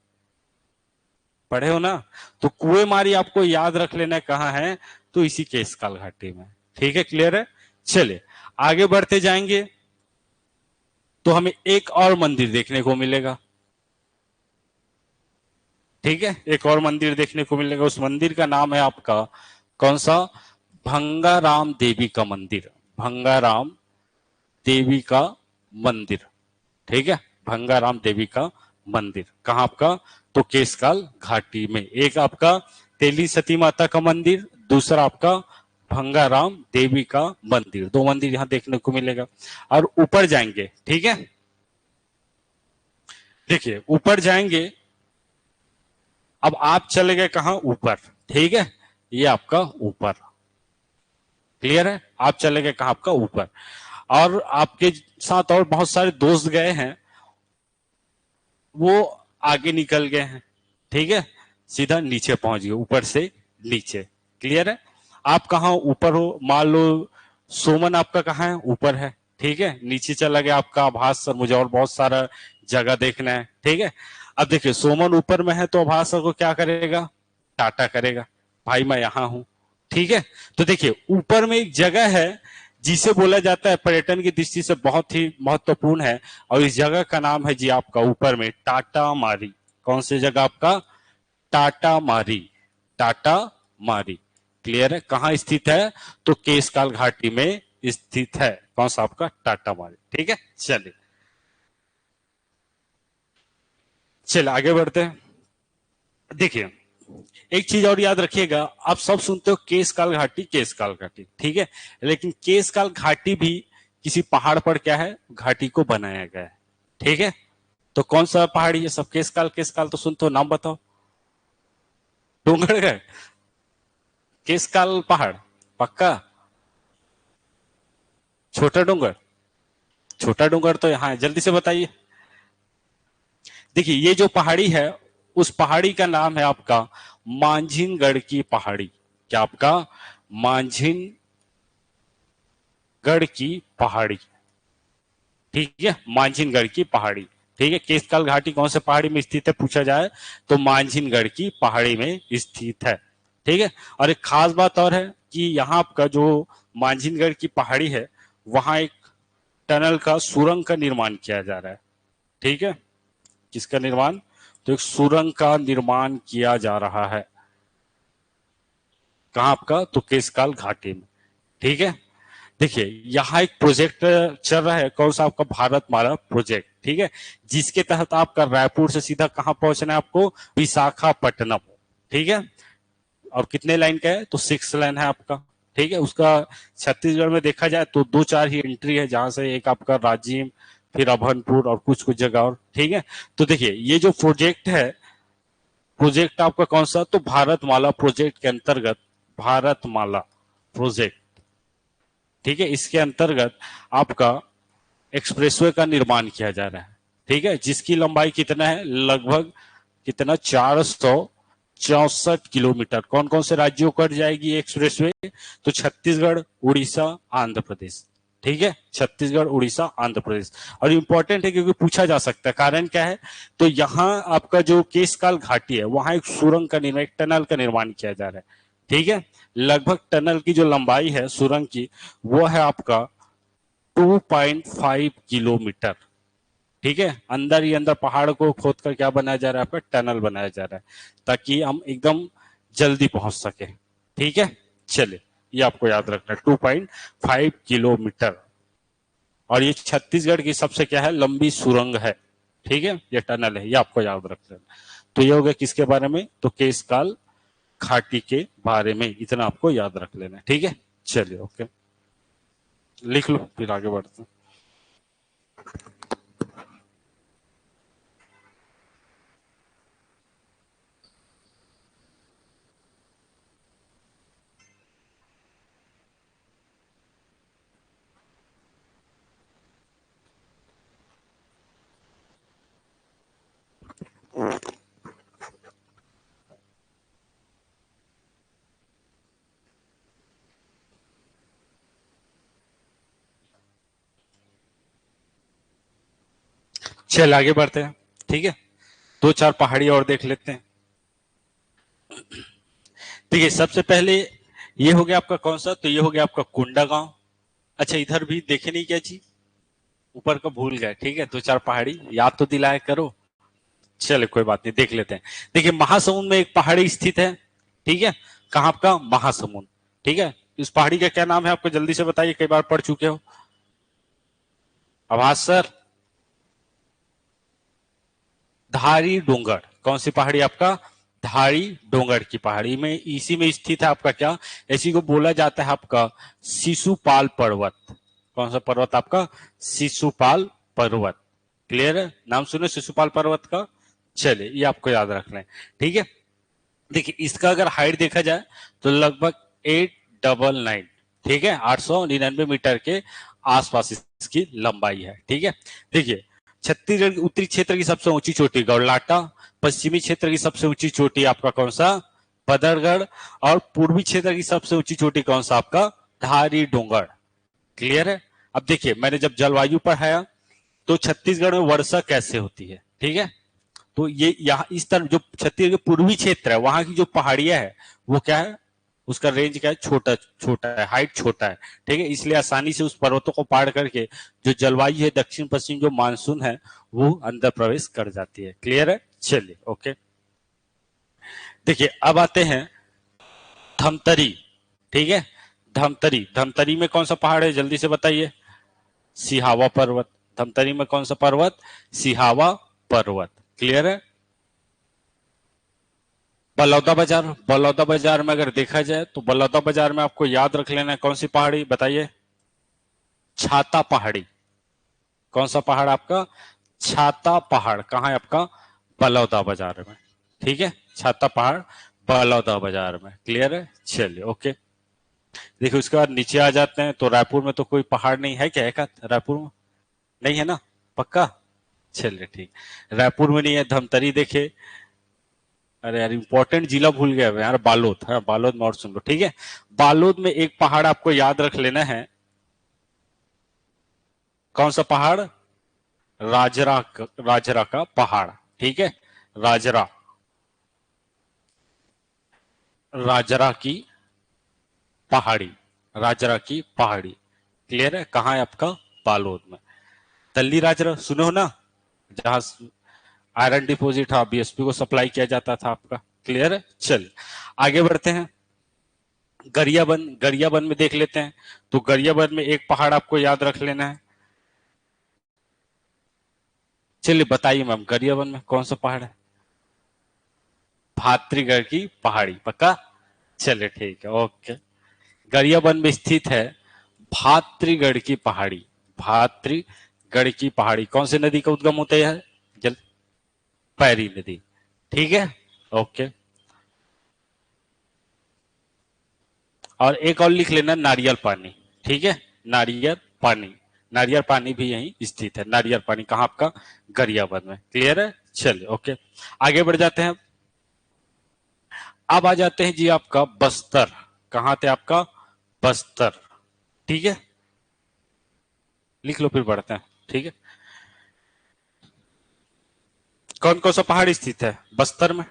पढ़े हो ना? तो कुएं मारी आपको याद रख लेना कहाँ है? तो इसी केशकाल घाटी में। ठीक है, क्लियर है? चलिए आगे बढ़ते जाएंगे तो हमें एक और मंदिर देखने को मिलेगा। ठीक है, एक और मंदिर देखने को मिलेगा। उस मंदिर का नाम है आपका कौन सा? भंगाराम देवी का मंदिर। भंगाराम देवी का मंदिर। ठीक है, भंगाराम देवी का मंदिर कहां आपका? तो केशकाल घाटी में। एक आपका तेली सती माता का मंदिर, दूसरा आपका भंगाराम देवी का मंदिर। दो मंदिर यहां देखने को मिलेगा। और ऊपर जाएंगे, ठीक है, देखिए ऊपर जाएंगे। अब आप चले गए कहां? ऊपर। ठीक है, ये आपका ऊपर। क्लियर है? आप चले गए कहां? आपका ऊपर। और आपके साथ और बहुत सारे दोस्त गए हैं, वो आगे निकल गए हैं। ठीक है, सीधा नीचे पहुंच गए, ऊपर से नीचे। क्लियर है? आप कहां? ऊपर हो। मान लो सोमन आपका कहां है? ऊपर है। ठीक है, नीचे चला गया आपका आभास सर, मुझे और बहुत सारा जगह देखना है। ठीक है, अब देखिए सोमन ऊपर में है तो आभास सर को क्या करेगा? टाटा करेगा, भाई मैं यहां हूं। ठीक है, तो देखिए ऊपर में एक जगह है जिसे बोला जाता है पर्यटन की दृष्टि से बहुत ही महत्वपूर्ण है, और इस जगह का नाम है जी आपका ऊपर में टाटा मारी। कौन सी जगह आपका? टाटा मारी। टाटा मारी। क्लियर है? कहां स्थित है? तो केशकाल घाटी में स्थित है। कौन सा आपका? टाटा मारी। ठीक है, चलिए चलिए आगे बढ़ते हैं। देखिए एक चीज और याद रखिएगा, आप सब सुनते हो केशकाल घाटी, केशकाल घाटी, ठीक है, लेकिन केशकाल घाटी भी किसी पहाड़ पर क्या है? घाटी को बनाया गया है। ठीक है, तो कौन सा पहाड़ी है? सब केशकाल केशकाल तो सुनते हो, नाम बताओ। डोंगरगढ़? केशकाल पहाड़ पक्का? छोटा डोंगर? छोटा डोंगर तो यहाँ है, जल्दी से बताइए। देखिए ये जो पहाड़ी है, उस पहाड़ी का नाम है आपका मांझिनगढ़ की पहाड़ी। क्या आपका? मांझिनगढ़ की पहाड़ी। ठीक है, मांझिनगढ़ की पहाड़ी। ठीक है, केशकाल घाटी कौन से पहाड़ी में स्थित है पूछा जाए तो मांझिनगढ़ की पहाड़ी में स्थित है। ठीक है, और एक खास बात और है कि यहाँ आपका जो मांझिनगढ़ की पहाड़ी है, वहां एक टनल का, सुरंग का निर्माण किया जा रहा है। ठीक है, किसका निर्माण? तो एक सुरंग का निर्माण किया जा रहा है। कहां आपका? तो केशकाल घाटी में। ठीक है, देखिए यहाँ एक प्रोजेक्ट चल रहा है, कौन सा आपका? भारतमाला प्रोजेक्ट। ठीक है, जिसके तहत आपका रायपुर से सीधा कहां पहुंचना है आपको? विशाखापट्टनम। ठीक है, और कितने लाइन का है? तो 6 लाइन है आपका। ठीक है, उसका छत्तीसगढ़ में देखा जाए तो दो चार ही एंट्री है, जहां से एक आपका राजिम, फिर अभनपुर और कुछ कुछ जगह और। ठीक है, तो देखिए ये जो प्रोजेक्ट है, प्रोजेक्ट आपका कौन सा? तो भारतमाला प्रोजेक्ट के अंतर्गत, भारतमाला प्रोजेक्ट। ठीक है, इसके अंतर्गत आपका एक्सप्रेसवे का निर्माण किया जा रहा है। ठीक है, जिसकी लंबाई कितना है? लगभग कितना? 464 किलोमीटर। कौन कौन से राज्यों कर जाएगी एक्सप्रेसवे? तो छत्तीसगढ़, उड़ीसा, आंध्र प्रदेश। ठीक है, छत्तीसगढ़, उड़ीसा, आंध्र प्रदेश। और इंपॉर्टेंट है क्योंकि पूछा जा सकता है, कारण क्या है? तो यहां आपका जो केशकाल घाटी है, वहां एक सुरंग का निर्माण, एक टनल का निर्माण किया जा रहा है। ठीक है, लगभग टनल की जो लंबाई है सुरंग की, वो है आपका 2.5 किलोमीटर। ठीक है, अंदर ही अंदर पहाड़ को खोद कर क्या बनाया जा रहा है? आपका टनल बनाया जा रहा है, ताकि हम एकदम जल्दी पहुंच सके। ठीक है, चलिए ये आपको याद रखना है, 2.5 किलोमीटर। और ये छत्तीसगढ़ की सबसे क्या है? लंबी सुरंग है। ठीक है, ये टनल है, ये आपको याद रख लेना। तो ये हो गया किसके बारे में? तो केशकाल घाटी के बारे में, इतना आपको याद रख लेना। ठीक है, चलिए ओके, लिख लो फिर आगे बढ़ते हैं। चल आगे बढ़ते हैं। ठीक है, दो चार पहाड़ी और देख लेते हैं। ठीक है, सबसे पहले ये हो गया आपका कौन सा? तो ये हो गया आपका कोंडागांव। अच्छा इधर भी देखे नहीं क्या जी, ऊपर का भूल गए, ठीक है, दो चार पहाड़ी याद तो दिलाया करो। चले कोई बात नहीं, देख लेते हैं। देखिए महासमुंद में एक पहाड़ी स्थित है, ठीक है, कहाँ आपका महासमुंद, ठीक है। इस पहाड़ी का क्या नाम है आपको जल्दी से बताइए, कई बार पढ़ चुके हो। आवाज सर। धारी डोंगर, कौन सी पहाड़ी आपका, धारी डोंगर की पहाड़ी में, इसी में स्थित है आपका क्या, इसी को बोला जाता है आपका शिशुपाल पर्वत। कौन सा पर्वत आपका, शिशुपाल पर्वत। क्लियर है, नाम सुने शिशुपाल पर्वत का। चलिए ये आपको याद रखना है, ठीक है। देखिए इसका अगर हाइट देखा जाए तो लगभग 899, ठीक है, 899 मीटर के आसपास इसकी लंबाई है, ठीक है। देखिए छत्तीसगढ़ की उत्तरी क्षेत्र की सबसे ऊंची चोटी गौरलाटा, पश्चिमी क्षेत्र की सबसे ऊंची चोटी आपका कौन सा, बदरगढ़, और पूर्वी क्षेत्र की सबसे ऊंची चोटी कौन सा आपका, धारी डोंगर। क्लियर है। अब देखिए मैंने जब जलवायु पढ़ाया तो छत्तीसगढ़ में वर्षा कैसे होती है, ठीक है, तो ये यहाँ इस तरफ जो छत्तीसगढ़ के पूर्वी क्षेत्र है वहां की जो पहाड़ियां है वो क्या है, उसका रेंज क्या है, छोटा छोटा है, हाइट छोटा है, ठीक है, इसलिए आसानी से उस पर्वतों को पार करके जो जलवायु है दक्षिण पश्चिम जो मानसून है वो अंदर प्रवेश कर जाती है। क्लियर है, चलिए ओके। देखिए अब आते हैं धमतरी, ठीक है, धमतरी, धमतरी में कौन सा पहाड़ है जल्दी से बताइए, सिहावा पर्वत। धमतरी में कौन सा पर्वत, सिहावा पर्वत। क्लियर है। बलौदा बाजार, बलौदा बाजार में अगर देखा जाए तो बलौदा बाजार में आपको याद रख लेना है कौन सी पहाड़ी बताइए, छाता पहाड़ी। कौन सा पहाड़ आपका, छाता पहाड़, कहाँ है आपका, बलौदा बाजार में, ठीक है, छाता पहाड़ बलौदा बाजार में। क्लियर है, चलिए ओके। देखिए उसके बाद नीचे आ जाते हैं तो रायपुर में तो कोई पहाड़ नहीं है क्या, एक रायपुर में नहीं है ना, पक्का, चलिए ठीक, रायपुर में नहीं है। धमतरी देखे, अरे यार इंपॉर्टेंट जिला भूल गया यार, बालोद, हाँ बालोद में, और सुन लो, ठीक है। बालोद में एक पहाड़ आपको याद रख लेना है, कौन सा पहाड़, राजरा, राजरा का पहाड़, ठीक है, राजरा, राजरा की पहाड़ी, राजरा की पहाड़ी। क्लियर है, कहाँ है आपका, बालोद में। तल्ली राजरा सुनो ना, जहां आयरन डिपोजिट था, बीएसपी को सप्लाई किया जाता था आपका। क्लियर है, चल आगे बढ़ते हैं। गरियाबंद, गरियाबंद में देख लेते हैं, तो गरियाबंद में एक पहाड़ आपको याद रख लेना है। चलिए बताइए मैम, गरियाबंद में कौन सा पहाड़ है, भात्रीगढ़ की पहाड़ी, पक्का, चलिए ठीक है ओके। गरियाबंद में स्थित है भात्रीगढ़ की पहाड़ी, भात्रीगढ़ की पहाड़ी कौन सी नदी का उद्गम होता है, जल, पैरी नदी, ठीक है ओके। और एक और लिख लेना, नारियल पानी, ठीक है, नारियल पानी, नारियल पानी भी यहीं स्थित है, नारियल पानी कहाँ आपका, गरियाबंद में। क्लियर है, चलिए ओके, आगे बढ़ जाते हैं। अब आ जाते हैं जी आपका बस्तर, कहाँ थे आपका, बस्तर, ठीक है, लिख लो फिर बढ़ते हैं, ठीक है। कौन कौन सा पहाड़ स्थित है बस्तर में,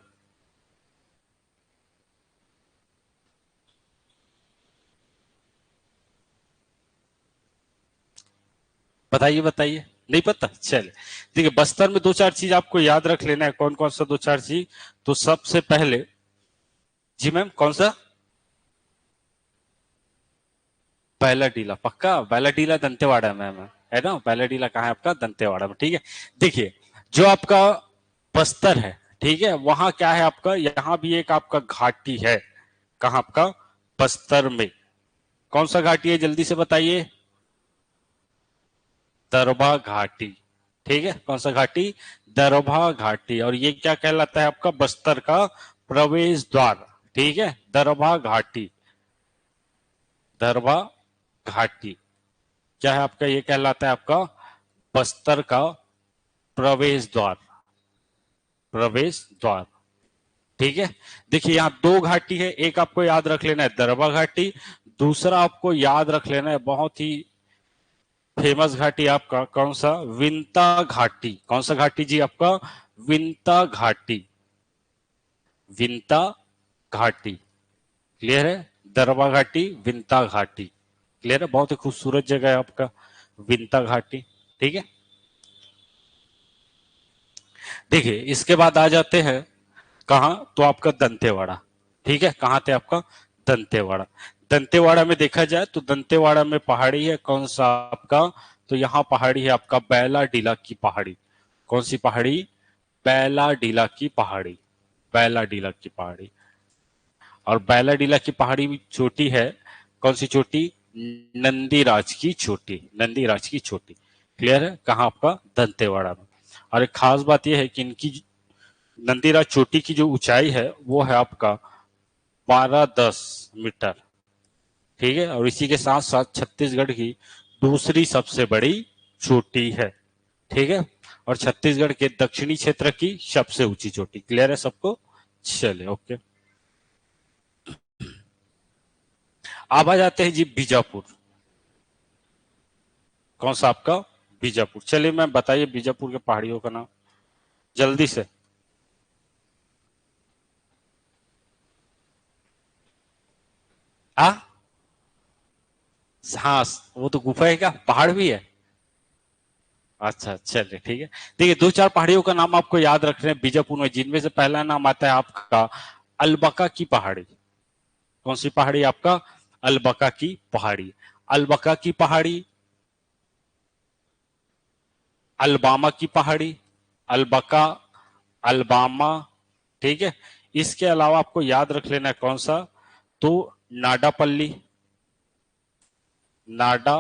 बताइए बताइए, नहीं पता, चलिए। देखिए बस्तर में दो चार चीज आपको याद रख लेना है, कौन कौन सा दो चार चीज, तो सबसे पहले, जी मैम कौन सा, पहला टीला, पक्का पहला टीला दंतेवाड़ा में है ना, पहला टीला कहाँ है आपका, दंतेवाड़ा में, ठीक है। देखिए जो आपका बस्तर है, ठीक है, वहां क्या है आपका, यहाँ भी एक आपका घाटी है, कहाँ आपका, बस्तर में, कौन सा घाटी है जल्दी से बताइए, दरभा घाटी, ठीक है, कौन सा घाटी, दरभा घाटी, और ये क्या कहलाता है आपका, बस्तर का प्रवेश द्वार, ठीक है, दरभा घाटी, दरभा घाटी क्या है आपका, ये कहलाता है आपका बस्तर का प्रवेश द्वार, प्रवेश द्वार, ठीक है। देखिए यहाँ दो घाटी है, एक आपको याद रख लेना है दरबा घाटी, दूसरा आपको याद रख लेना है बहुत ही फेमस घाटी आपका कौन सा, विंता घाटी, कौन सा घाटी जी आपका, विंता घाटी, विंता घाटी। क्लियर है, दरबा घाटी, विंता घाटी, क्लियर है, बहुत ही खूबसूरत जगह है आपका विंता घाटी। ठीक है, देखिए इसके बाद आ जाते हैं कहाँ, तो आपका दंतेवाड़ा। ठीक है, कहाँ थे आपका, दंतेवाड़ा। दंतेवाड़ा में देखा जाए तो दंतेवाड़ा में पहाड़ी है कौन सा आपका, तो यहाँ पहाड़ी है आपका बैला डीला की पहाड़ी। कौन सी पहाड़ी, बैला डीला की पहाड़ी, बैला डीला की पहाड़ी। और बैला डीला की पहाड़ी भी चोटी है, कौन सी चोटी, नंदीराज की चोटी, नंदीराज की चोटी। क्लियर है, कहाँ आपका, दंतेवाड़ा में। और एक खास बात यह है कि इनकी नंदीराज चोटी की जो ऊंचाई है वो है आपका 1210 मीटर। ठीक है, और इसी के साथ साथ छत्तीसगढ़ की दूसरी सबसे बड़ी चोटी है। ठीक है, और छत्तीसगढ़ के दक्षिणी क्षेत्र की सबसे ऊंची चोटी। क्लियर है सबको, चले ओके। अब आ जाते हैं जी बीजापुर। कौन सा आपका, बीजापुर। चलिए मैं बताइए बीजापुर के पहाड़ियों का नाम जल्दी से। आ हाँ, वो तो गुफा है, क्या पहाड़ भी है। अच्छा चलिए ठीक है। देखिए दो चार पहाड़ियों का नाम आपको याद रखने हैं बीजापुर में, जिनमें से पहला नाम आता है आपका अलबका की पहाड़ी। कौन सी पहाड़ी आपका, अलबका की पहाड़ी। अलबका की पहाड़ी, अलबामा की पहाड़ी, अलबका, अलबामा। ठीक है, इसके अलावा आपको याद रख लेना है कौन सा, तो नाडापल्ली, नाडा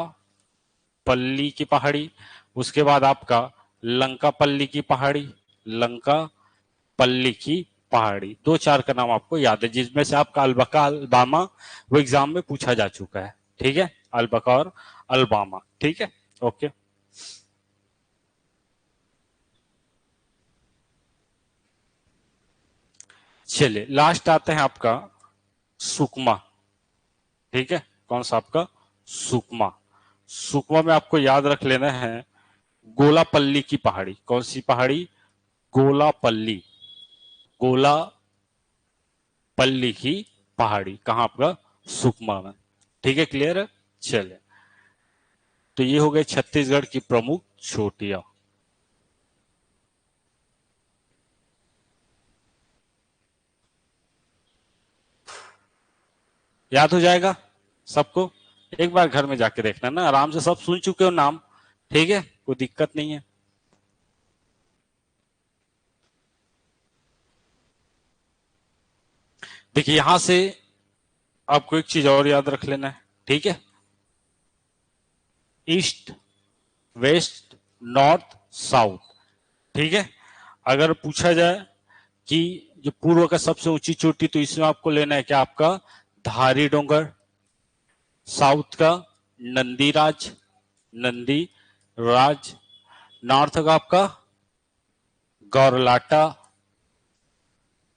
पल्ली की पहाड़ी। उसके बाद आपका लंका पल्ली की पहाड़ी, लंका पल्ली की पहाड़ी। दो चार का नाम आपको याद है, जिसमें से आपका अलबका अलबामा वो एग्जाम में पूछा जा चुका है। ठीक है, अलबका और अलबामा। ठीक है, ओके। चलिए लास्ट आते हैं आपका सुकमा। ठीक है, कौन सा आपका, सुकमा। सुकमा में आपको याद रख लेना है गोलापल्ली की पहाड़ी। कौन सी पहाड़ी, गोलापल्ली, गोला पल्ली की पहाड़ी। कहाँ आपका, सुकमा में। ठीक है, क्लियर है, चले। तो ये हो गए छत्तीसगढ़ की प्रमुख चोटियां। याद हो जाएगा सबको, एक बार घर में जाके देखना ना, आराम से सब सुन चुके हो नाम। ठीक है, कोई दिक्कत नहीं है। देखिए यहां से आपको एक चीज और याद रख लेना है। ठीक है, ईस्ट, वेस्ट, नॉर्थ, साउथ। ठीक है, अगर पूछा जाए कि जो पूर्व का सबसे ऊंची चोटी, तो इसमें आपको लेना है क्या, आपका धारी डोंगर। साउथ का नंदीराज, नंदी राज। नॉर्थ का आपका गौरलाटा,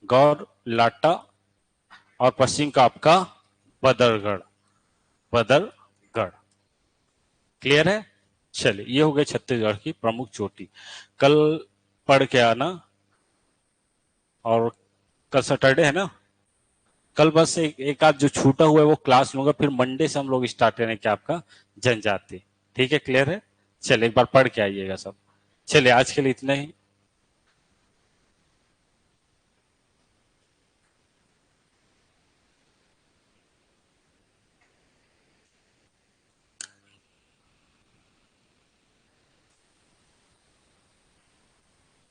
गौरलाटा। और पश्चिम का आपका बदरगढ़, बदरगढ़। क्लियर है, चलिए ये हो गए छत्तीसगढ़ की प्रमुख चोटी। कल पढ़ के आना, और कल सैटरडे है ना, कल बस एक आध जो छूटा हुआ है वो क्लास लूंगा, फिर मंडे से हम लोग स्टार्ट करेंगे क्या आपका जनजाति। ठीक है, क्लियर है, चलिए एक बार पढ़ के आइएगा सब। चलिए आज के लिए इतना ही।